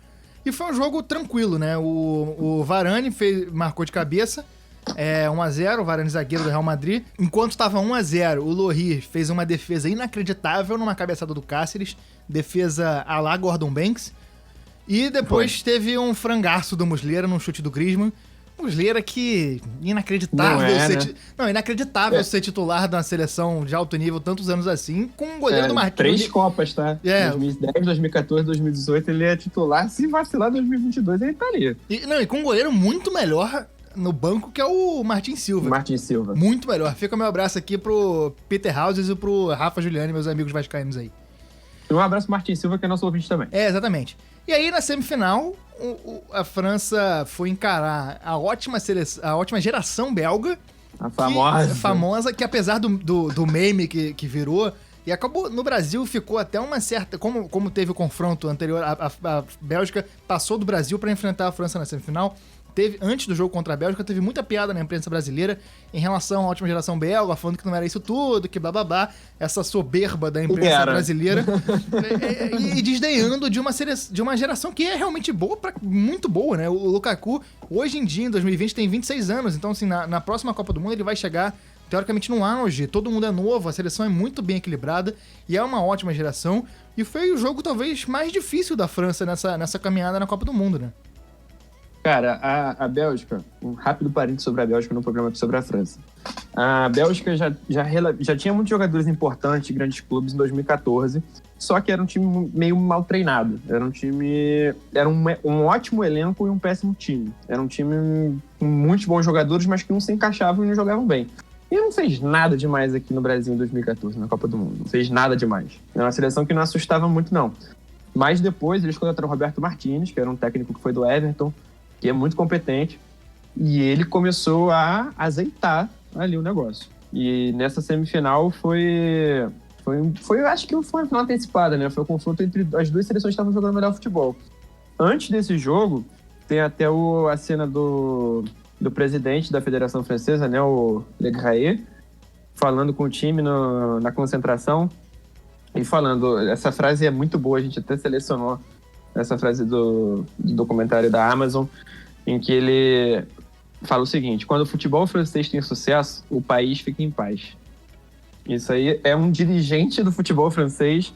E foi um jogo tranquilo, né? O Varane marcou de cabeça, 1-0, o Varane zagueiro do Real Madrid. Enquanto estava 1-0, o Lloris fez uma defesa inacreditável numa cabeçada do Cáceres, defesa à la Gordon Banks. E depois teve um frangaço do Muslera num chute do Griezmann. Muslera que inacreditável Né? ser titular da seleção de alto nível tantos anos assim, com um goleiro do Marquinhos. 3 Copas, tá? 2010, 2014, 2018 ele é titular. Se vacilar em 2022, ele tá ali. E com um goleiro muito melhor no banco, que é o Martin Silva. Muito melhor. Fica o meu abraço aqui pro Peter Houses e pro Rafa Giuliani, meus amigos vascaínos aí. E um abraço pro Martin Silva, que é nosso ouvinte também. Exatamente. E aí, na semifinal, a França foi encarar a ótima geração belga. A famosa. Famosa, que apesar do meme que virou, e acabou, no Brasil ficou até uma certa... Como teve o confronto anterior, a Bélgica passou do Brasil para enfrentar a França na semifinal. Antes do jogo contra a Bélgica, teve muita piada na imprensa brasileira em relação à ótima geração belga, falando que não era isso tudo, que blá, essa soberba da imprensa brasileira, e desdenhando de uma geração que é realmente boa, muito boa, né? O Lukaku, hoje em dia, em 2020, tem 26 anos, então assim, na próxima Copa do Mundo ele vai chegar, teoricamente, no auge, todo mundo é novo, a seleção é muito bem equilibrada, e é uma ótima geração, e foi o jogo talvez mais difícil da França nessa caminhada na Copa do Mundo, né? Cara, a Bélgica, um rápido parênteses sobre a Bélgica no programa aqui sobre a França. A Bélgica já tinha muitos jogadores importantes, grandes clubes, em 2014, só que era um time meio mal treinado. Era um ótimo elenco e um péssimo time. Era um time com muitos bons jogadores, mas que não se encaixavam e não jogavam bem. E não fez nada demais aqui no Brasil em 2014, na Copa do Mundo. Não fez nada demais. Era uma seleção que não assustava muito, não. Mas depois eles contrataram o Roberto Martínez, que era um técnico que foi do Everton, que é muito competente, e ele começou a azeitar ali o negócio. E nessa semifinal acho que foi uma final antecipada, né? Foi o confronto entre as duas seleções que estavam jogando melhor futebol. Antes desse jogo, tem até a cena do presidente da Federação Francesa, né, o Le Graët, falando com o time na concentração, e falando, essa frase é muito boa, a gente até selecionou essa frase do documentário da Amazon, em que ele fala o seguinte: quando o futebol francês tem sucesso, o país fica em paz. Isso aí é um dirigente do futebol francês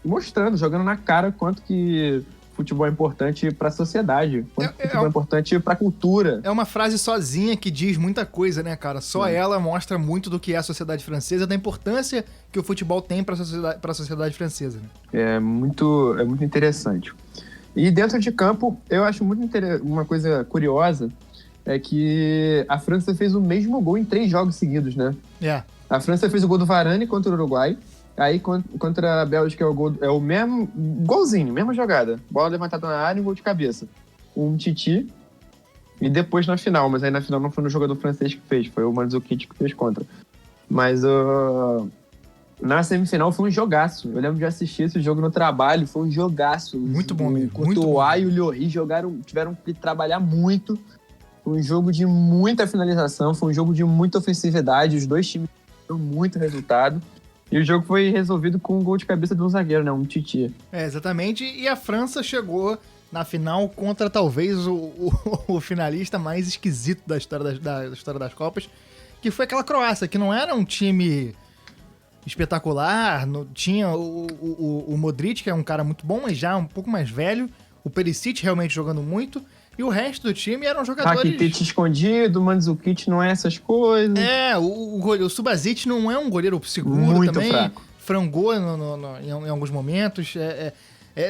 mostrando, jogando na cara quanto que futebol é importante para a sociedade, quanto futebol é importante para a cultura. É uma frase sozinha que diz muita coisa, né, cara? Só ela mostra muito do que é a sociedade francesa, da importância que o futebol tem para a sociedade francesa. Né? É muito interessante. E dentro de campo, eu acho uma coisa curiosa, é que a França fez o mesmo gol em 3 jogos seguidos, né? A França fez o gol do Varane contra o Uruguai, aí contra a Bélgica é o mesmo golzinho, mesma jogada. Bola levantada na área e um gol de cabeça. Um Titi, e depois na final, mas aí na final não foi no jogador francês que fez, foi o Mandzukic que fez contra. Mas na semifinal foi um jogaço. Eu lembro de assistir esse jogo no trabalho, foi um jogaço. Muito bom mesmo. O Courtois e o Lloris tiveram que trabalhar muito. Foi um jogo de muita finalização, foi um jogo de muita ofensividade, os dois times deram muito resultado. E o jogo foi resolvido com um gol de cabeça de um zagueiro, né? Um Titi. Exatamente. E a França chegou na final contra talvez o finalista mais esquisito da história das Copas, que foi aquela Croácia, que não era um time espetacular. Tinha o Modric, que é um cara muito bom, mas já um pouco mais velho. O Perisic realmente jogando muito. E o resto do time eram jogadores... Rakitic escondido, o Mandzukic não é essas coisas. O Subasic não é um goleiro seguro muito também. Fraco. Frangou em alguns momentos.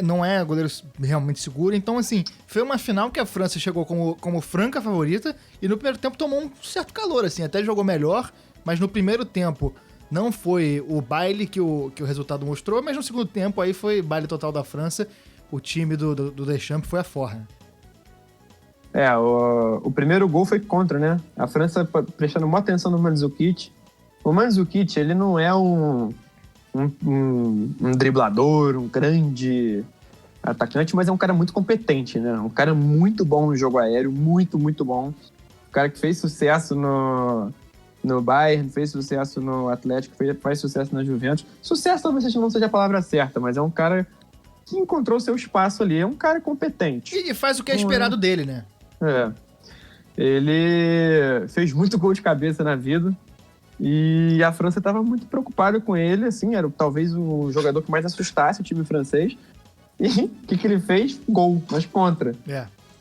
Não é goleiro realmente seguro. Então, assim, foi uma final que a França chegou como franca favorita e no primeiro tempo tomou um certo calor, assim. Até jogou melhor, mas no primeiro tempo não foi o baile que o resultado mostrou, mas no segundo tempo aí foi baile total da França. O time do Deschamps foi a forra. O primeiro gol foi contra, né? A França prestando uma atenção no Mandzukic. O Mandzukic, ele não é um driblador, um grande atacante, mas é um cara muito competente, né? Um cara muito bom no jogo aéreo, muito, muito bom. Um cara que fez sucesso no Bayern, fez sucesso no Atlético, faz sucesso na Juventus. Sucesso talvez não seja a palavra certa, mas é um cara que encontrou seu espaço ali. É um cara competente. E faz o que é esperado dele, né? Ele fez muito gol de cabeça na vida e a França estava muito preocupada com ele, assim, era talvez o jogador que mais assustasse o time francês. E o que ele fez? Gol, mas contra.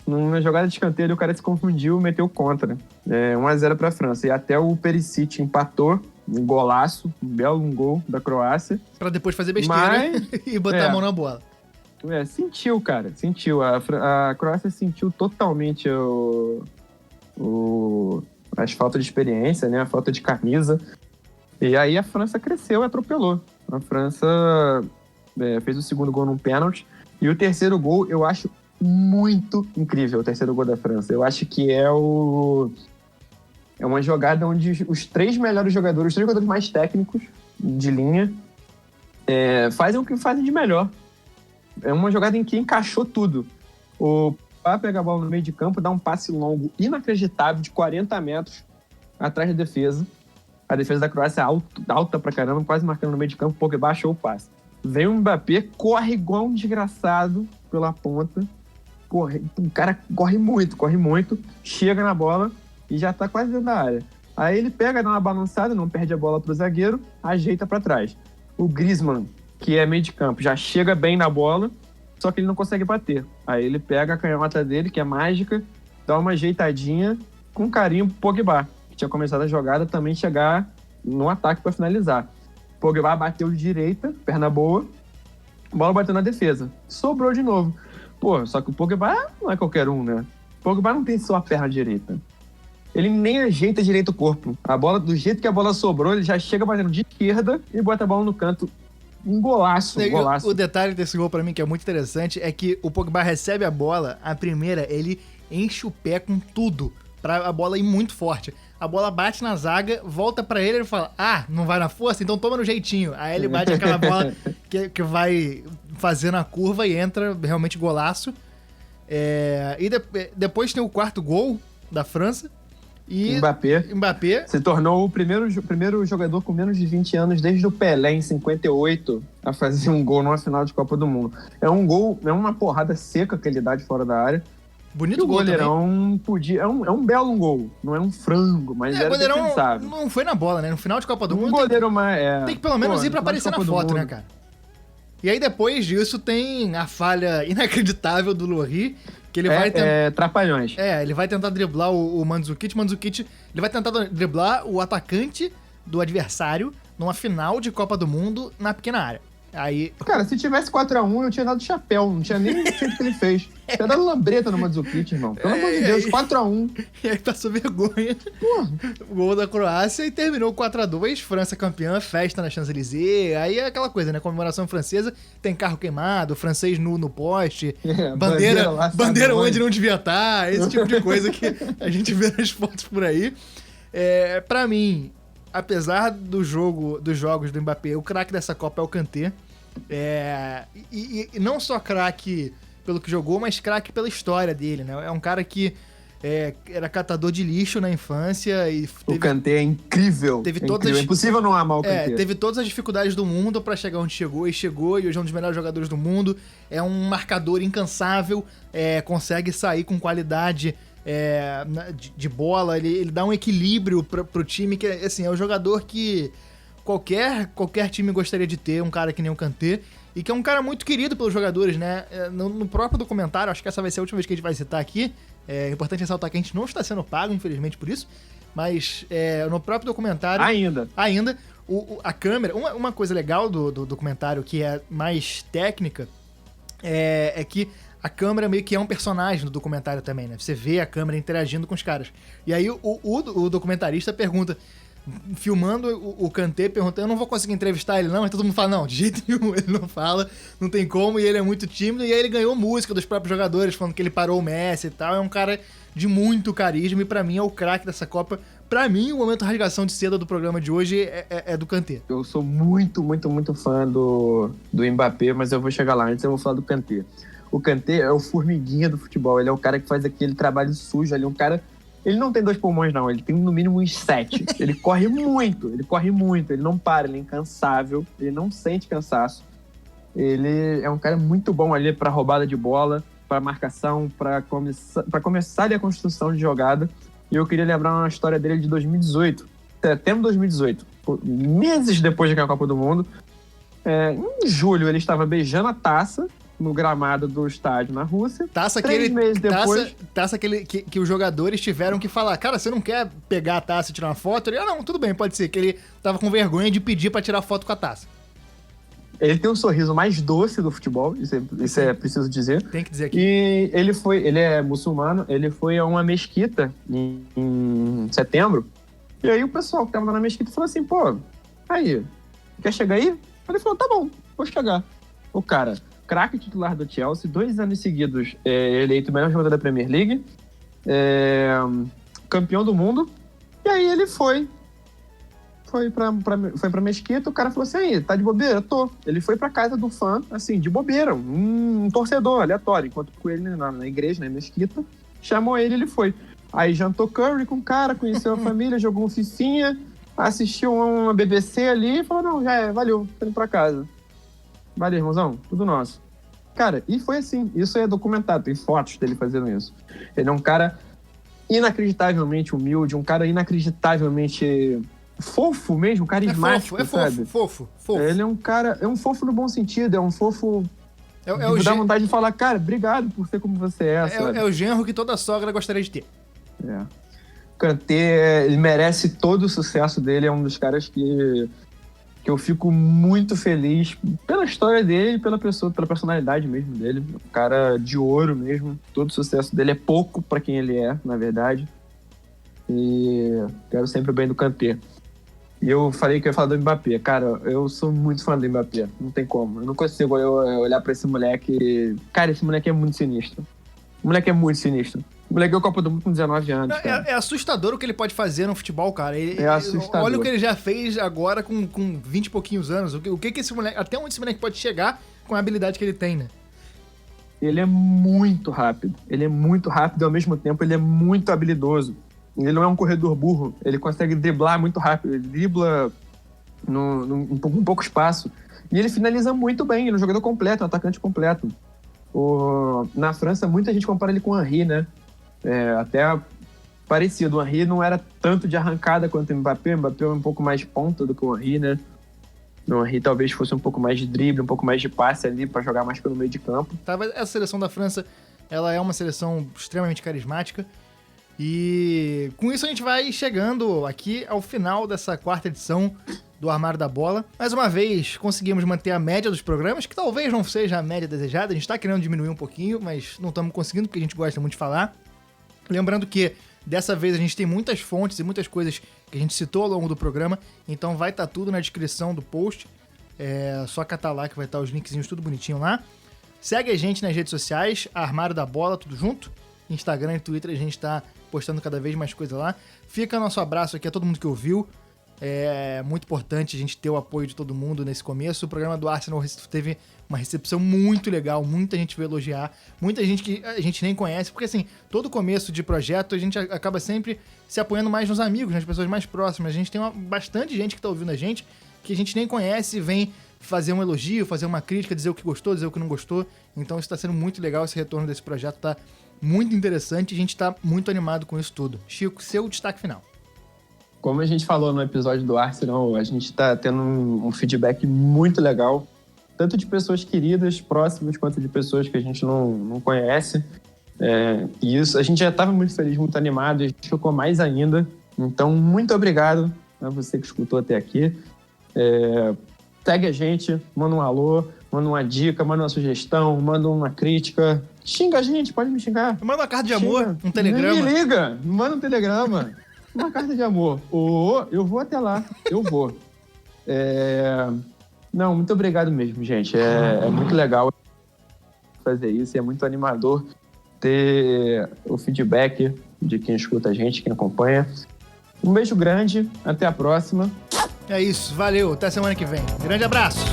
numa jogada de escanteio, o cara se confundiu e meteu contra. 1-0 para a França. E até o Perisic empatou, um golaço, um belo gol da Croácia. Pra depois fazer besteira e botar a mão na bola. Sentiu, cara. Sentiu. A Croácia sentiu totalmente as faltas de experiência, né? A falta de camisa. E aí a França cresceu e atropelou. A França fez o segundo gol num pênalti. E o terceiro gol, eu acho muito incrível, o terceiro gol da França. Eu acho que é uma jogada onde os três melhores jogadores, os três jogadores mais técnicos de linha, fazem o que fazem de melhor. É uma jogada em que encaixou tudo. O Pá pega a bola no meio de campo, dá um passe longo inacreditável de 40 metros atrás da defesa. A defesa da Croácia é alta pra caramba, quase marcando no meio de campo, Pogba achou o passe. Vem o Mbappé, corre igual um desgraçado pela ponta. O cara corre muito, chega na bola e já tá quase dentro da área. Aí ele pega, dá uma balançada, não perde a bola pro zagueiro, ajeita pra trás. O Griezmann, que é meio de campo, já chega bem na bola, só que ele não consegue bater. Aí ele pega a canhota dele, que é mágica, dá uma ajeitadinha com carinho pro Pogba, que tinha começado a jogada, também chegar no ataque pra finalizar. Pogba bateu de direita, perna boa, a bola bateu na defesa. Sobrou de novo. Pô, só que o Pogba não é qualquer um, né? O Pogba não tem só a perna direita. Ele nem ajeita direito o corpo. A bola, do jeito que a bola sobrou, ele já chega batendo de esquerda e bota a bola no canto. Um golaço. O detalhe desse gol pra mim, que é muito interessante, é que o Pogba recebe a bola, a primeira, ele enche o pé com tudo, pra a bola ir muito forte. A bola bate na zaga, volta pra ele e fala, não vai na força? Então toma no jeitinho. Aí ele bate aquela bola que vai fazendo a curva e entra realmente golaço. E depois tem o quarto gol da França. E Mbappé se tornou o primeiro jogador com menos de 20 anos desde o Pelé, em 58, a fazer um gol numa final de Copa do Mundo. É um gol, é uma porrada seca que ele dá de fora da área. Bonito o gol goleirão podia... É um belo gol, não é um frango, mas era defensável. Não foi na bola, né? No final de Copa do Mundo tem que pelo menos ir pra aparecer na foto, né, cara? E aí depois disso tem a falha inacreditável do Lloris, que ele vai tentar... trapalhões. Ele vai tentar driblar o Mandzukic. Ele vai tentar driblar o atacante do adversário numa final de Copa do Mundo na pequena área. Aí... Cara, se tivesse 4x1, eu tinha dado chapéu. Não tinha nem feito o que ele fez. Tinha dado lambreta no Mandzukic, irmão. Pelo amor de Deus, 4x1. E aí passou vergonha. O gol da Croácia e terminou 4x2. França campeã, festa na Champs-Élysées. Aí é aquela coisa, né? Comemoração francesa. Tem carro queimado, francês nu no poste. Bandeira onde não devia estar. Esse tipo de coisa que a gente vê nas fotos por aí. Pra mim... Apesar dos jogos do Mbappé, o craque dessa Copa é o Kanté. E não só craque pelo que jogou, mas craque pela história dele, né? É um cara que era catador de lixo na infância. O Kanté é incrível. É impossível não amar o Kanté. Teve todas as dificuldades do mundo pra chegar onde chegou, e hoje é um dos melhores jogadores do mundo. É um marcador incansável, consegue sair com qualidade... de bola, ele dá um equilíbrio pro time, que assim, é um jogador que qualquer time gostaria de ter, um cara que nem o Kanté, e que é um cara muito querido pelos jogadores, né? No próprio documentário, acho que essa vai ser a última vez que a gente vai citar aqui, é importante ressaltar que a gente não está sendo pago, infelizmente, por isso, mas no próprio documentário... Ainda a câmera... Uma coisa legal do documentário, que é mais técnica, é que a câmera meio que é um personagem do documentário também, né? Você vê a câmera interagindo com os caras. E aí o documentarista pergunta, filmando o Kanté, perguntando, eu não vou conseguir entrevistar ele não, mas todo mundo fala, não, de jeito nenhum, ele não fala, não tem como, e ele é muito tímido, e aí ele ganhou música dos próprios jogadores, falando que ele parou o Messi e tal, é um cara de muito carisma, e pra mim é o craque dessa Copa. Pra mim, o momento rasgação de seda do programa de hoje é do Kanté. Eu sou muito, muito, muito fã do Mbappé, mas eu vou chegar lá, antes eu vou falar do Kanté. O Kanté é o formiguinha do futebol, ele é o cara que faz aquele trabalho sujo ali, um cara... Ele não tem 2 pulmões, não, ele tem no mínimo uns 7. Ele corre muito, ele não para, ele é incansável, ele não sente cansaço. Ele é um cara muito bom ali pra roubada de bola, pra marcação, pra começar ali a construção de jogada. E eu queria lembrar uma história dele de 2018, setembro de 2018, meses depois da Copa do Mundo. Em julho ele estava beijando a taça no gramado do estádio na Rússia. Taça 3 meses depois... Taça que os jogadores tiveram que falar, cara, você não quer pegar a taça e tirar uma foto? Ele, não, tudo bem, pode ser. Que ele tava com vergonha de pedir pra tirar foto com a taça. Ele tem um sorriso mais doce do futebol, isso é preciso dizer. Tem que dizer aqui. E ele é muçulmano, ele foi a uma mesquita em setembro. E aí o pessoal que tava lá na mesquita falou assim, pô, aí, quer chegar aí? Ele falou, tá bom, vou chegar. O cara, craque titular do Chelsea, 2 anos seguidos eleito o melhor jogador da Premier League, campeão do mundo. E aí ele foi pra mesquita, o cara falou assim, aí, tá de bobeira? Tô. Ele foi pra casa do fã, assim, de bobeira, um torcedor aleatório, enquanto com ele na igreja, na mesquita, chamou ele foi. Aí jantou curry com o cara, conheceu a família, jogou um fifinha, assistiu uma BBC ali e falou, não, já valeu, tô indo pra casa. Valeu, irmãozão, tudo nosso. Cara, e foi assim, isso é documentado, tem fotos dele fazendo isso. Ele é um cara inacreditavelmente humilde, um cara inacreditavelmente... fofo mesmo, carismático, sabe? Fofo. Ele é um cara, é um fofo no bom sentido, é um fofo que dá vontade de falar, cara, obrigado por ser como você é, sabe? É o genro que toda sogra gostaria de ter. Kanté, ele merece todo o sucesso dele, é um dos caras que eu fico muito feliz pela história dele, pela personalidade mesmo dele, um cara de ouro mesmo, todo o sucesso dele é pouco pra quem ele é, na verdade, e quero sempre o bem do Kanté. E eu falei que eu ia falar do Mbappé. Cara, eu sou muito fã do Mbappé. Não tem como. Eu não consigo olhar pra esse moleque... Cara, esse moleque é muito sinistro. O moleque é muito sinistro. O moleque é o Copa do Mundo com 19 anos, cara. É assustador o que ele pode fazer no futebol, cara. É assustador. Olha o que ele já fez agora com 20 e pouquinhos anos. O que esse moleque... Até onde esse moleque pode chegar com a habilidade que ele tem, né? Ele é muito rápido. Ele é muito rápido e, ao mesmo tempo, ele é muito habilidoso. Ele não é um corredor burro, ele consegue driblar muito rápido, ele dribla em pouco espaço. E ele finaliza muito bem, ele é um jogador completo, um atacante completo. Na França, muita gente compara ele com o Henry, né? Até parecido, o Henry não era tanto de arrancada quanto o Mbappé é um pouco mais ponta do que o Henry, né? O Henry talvez fosse um pouco mais de drible, um pouco mais de passe ali para jogar mais pelo meio de campo. Essa seleção da França, ela é uma seleção extremamente carismática. E com isso a gente vai chegando aqui ao final dessa 4ª edição do Armário da Bola. Mais uma vez, conseguimos manter a média dos programas, que talvez não seja a média desejada. A gente tá querendo diminuir um pouquinho, mas não estamos conseguindo, porque a gente gosta muito de falar. Lembrando que, dessa vez, a gente tem muitas fontes e muitas coisas que a gente citou ao longo do programa, então vai estar tudo na descrição do post. É só catar lá que vai estar os linkzinhos tudo bonitinho lá. Segue a gente nas redes sociais, Armário da Bola, tudo junto. Instagram e Twitter, a gente tá postando cada vez mais coisa lá. Fica nosso abraço aqui a todo mundo que ouviu. É muito importante a gente ter o apoio de todo mundo nesse começo. O programa do Arsenal teve uma recepção muito legal, muita gente veio elogiar, muita gente que a gente nem conhece, porque assim, todo começo de projeto a gente acaba sempre se apoiando mais nos amigos, nas pessoas mais próximas. A gente tem bastante gente que tá ouvindo a gente, que a gente nem conhece e vem fazer um elogio, fazer uma crítica, dizer o que gostou, dizer o que não gostou. Então isso tá sendo muito legal, esse retorno desse projeto tá muito interessante e a gente tá muito animado com isso tudo. Chico, seu destaque final. Como a gente falou no episódio do Arsenal, a gente tá tendo um feedback muito legal, tanto de pessoas queridas, próximas, quanto de pessoas que a gente não conhece. E isso, a gente já estava muito feliz, muito animado, e a gente ficou mais ainda. Então, muito obrigado a você que escutou até aqui. Segue a gente, manda um alô, manda uma dica, manda uma sugestão, manda uma crítica. Xinga a gente, pode me xingar. Manda uma carta de amor, um telegrama. Me liga, manda um telegrama. Uma carta de amor. Eu vou até lá, eu vou. Não, muito obrigado mesmo, gente. É muito legal fazer isso, é muito animador ter o feedback de quem escuta a gente, quem acompanha. Um beijo grande, até a próxima. É isso, valeu, até semana que vem. Grande abraço!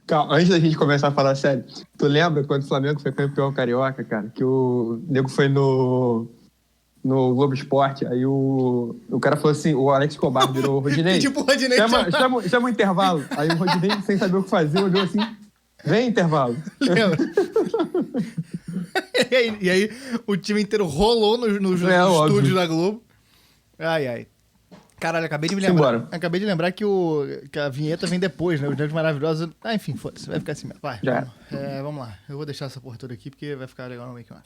Calma, antes da gente começar a falar sério, tu lembra quando o Flamengo foi campeão carioca, cara? Que o nego foi no Globo Esporte, aí o cara falou assim, o Alex Escobar virou o Rodinei. Tipo o Rodinei chama o intervalo. Aí o Rodinei, sem saber o que fazer, olhou assim, vem intervalo. Lembra? E aí o time inteiro rolou nos estúdios da Globo. Ai. Caralho, acabei de me lembrar. Simbora. Acabei de lembrar que a vinheta vem depois, né? Os Negros Maravilhosos. Enfim, foda-se, vai ficar assim mesmo. Vai. Já. Vamos lá. Eu vou deixar essa porra toda aqui porque vai ficar legal no make-off.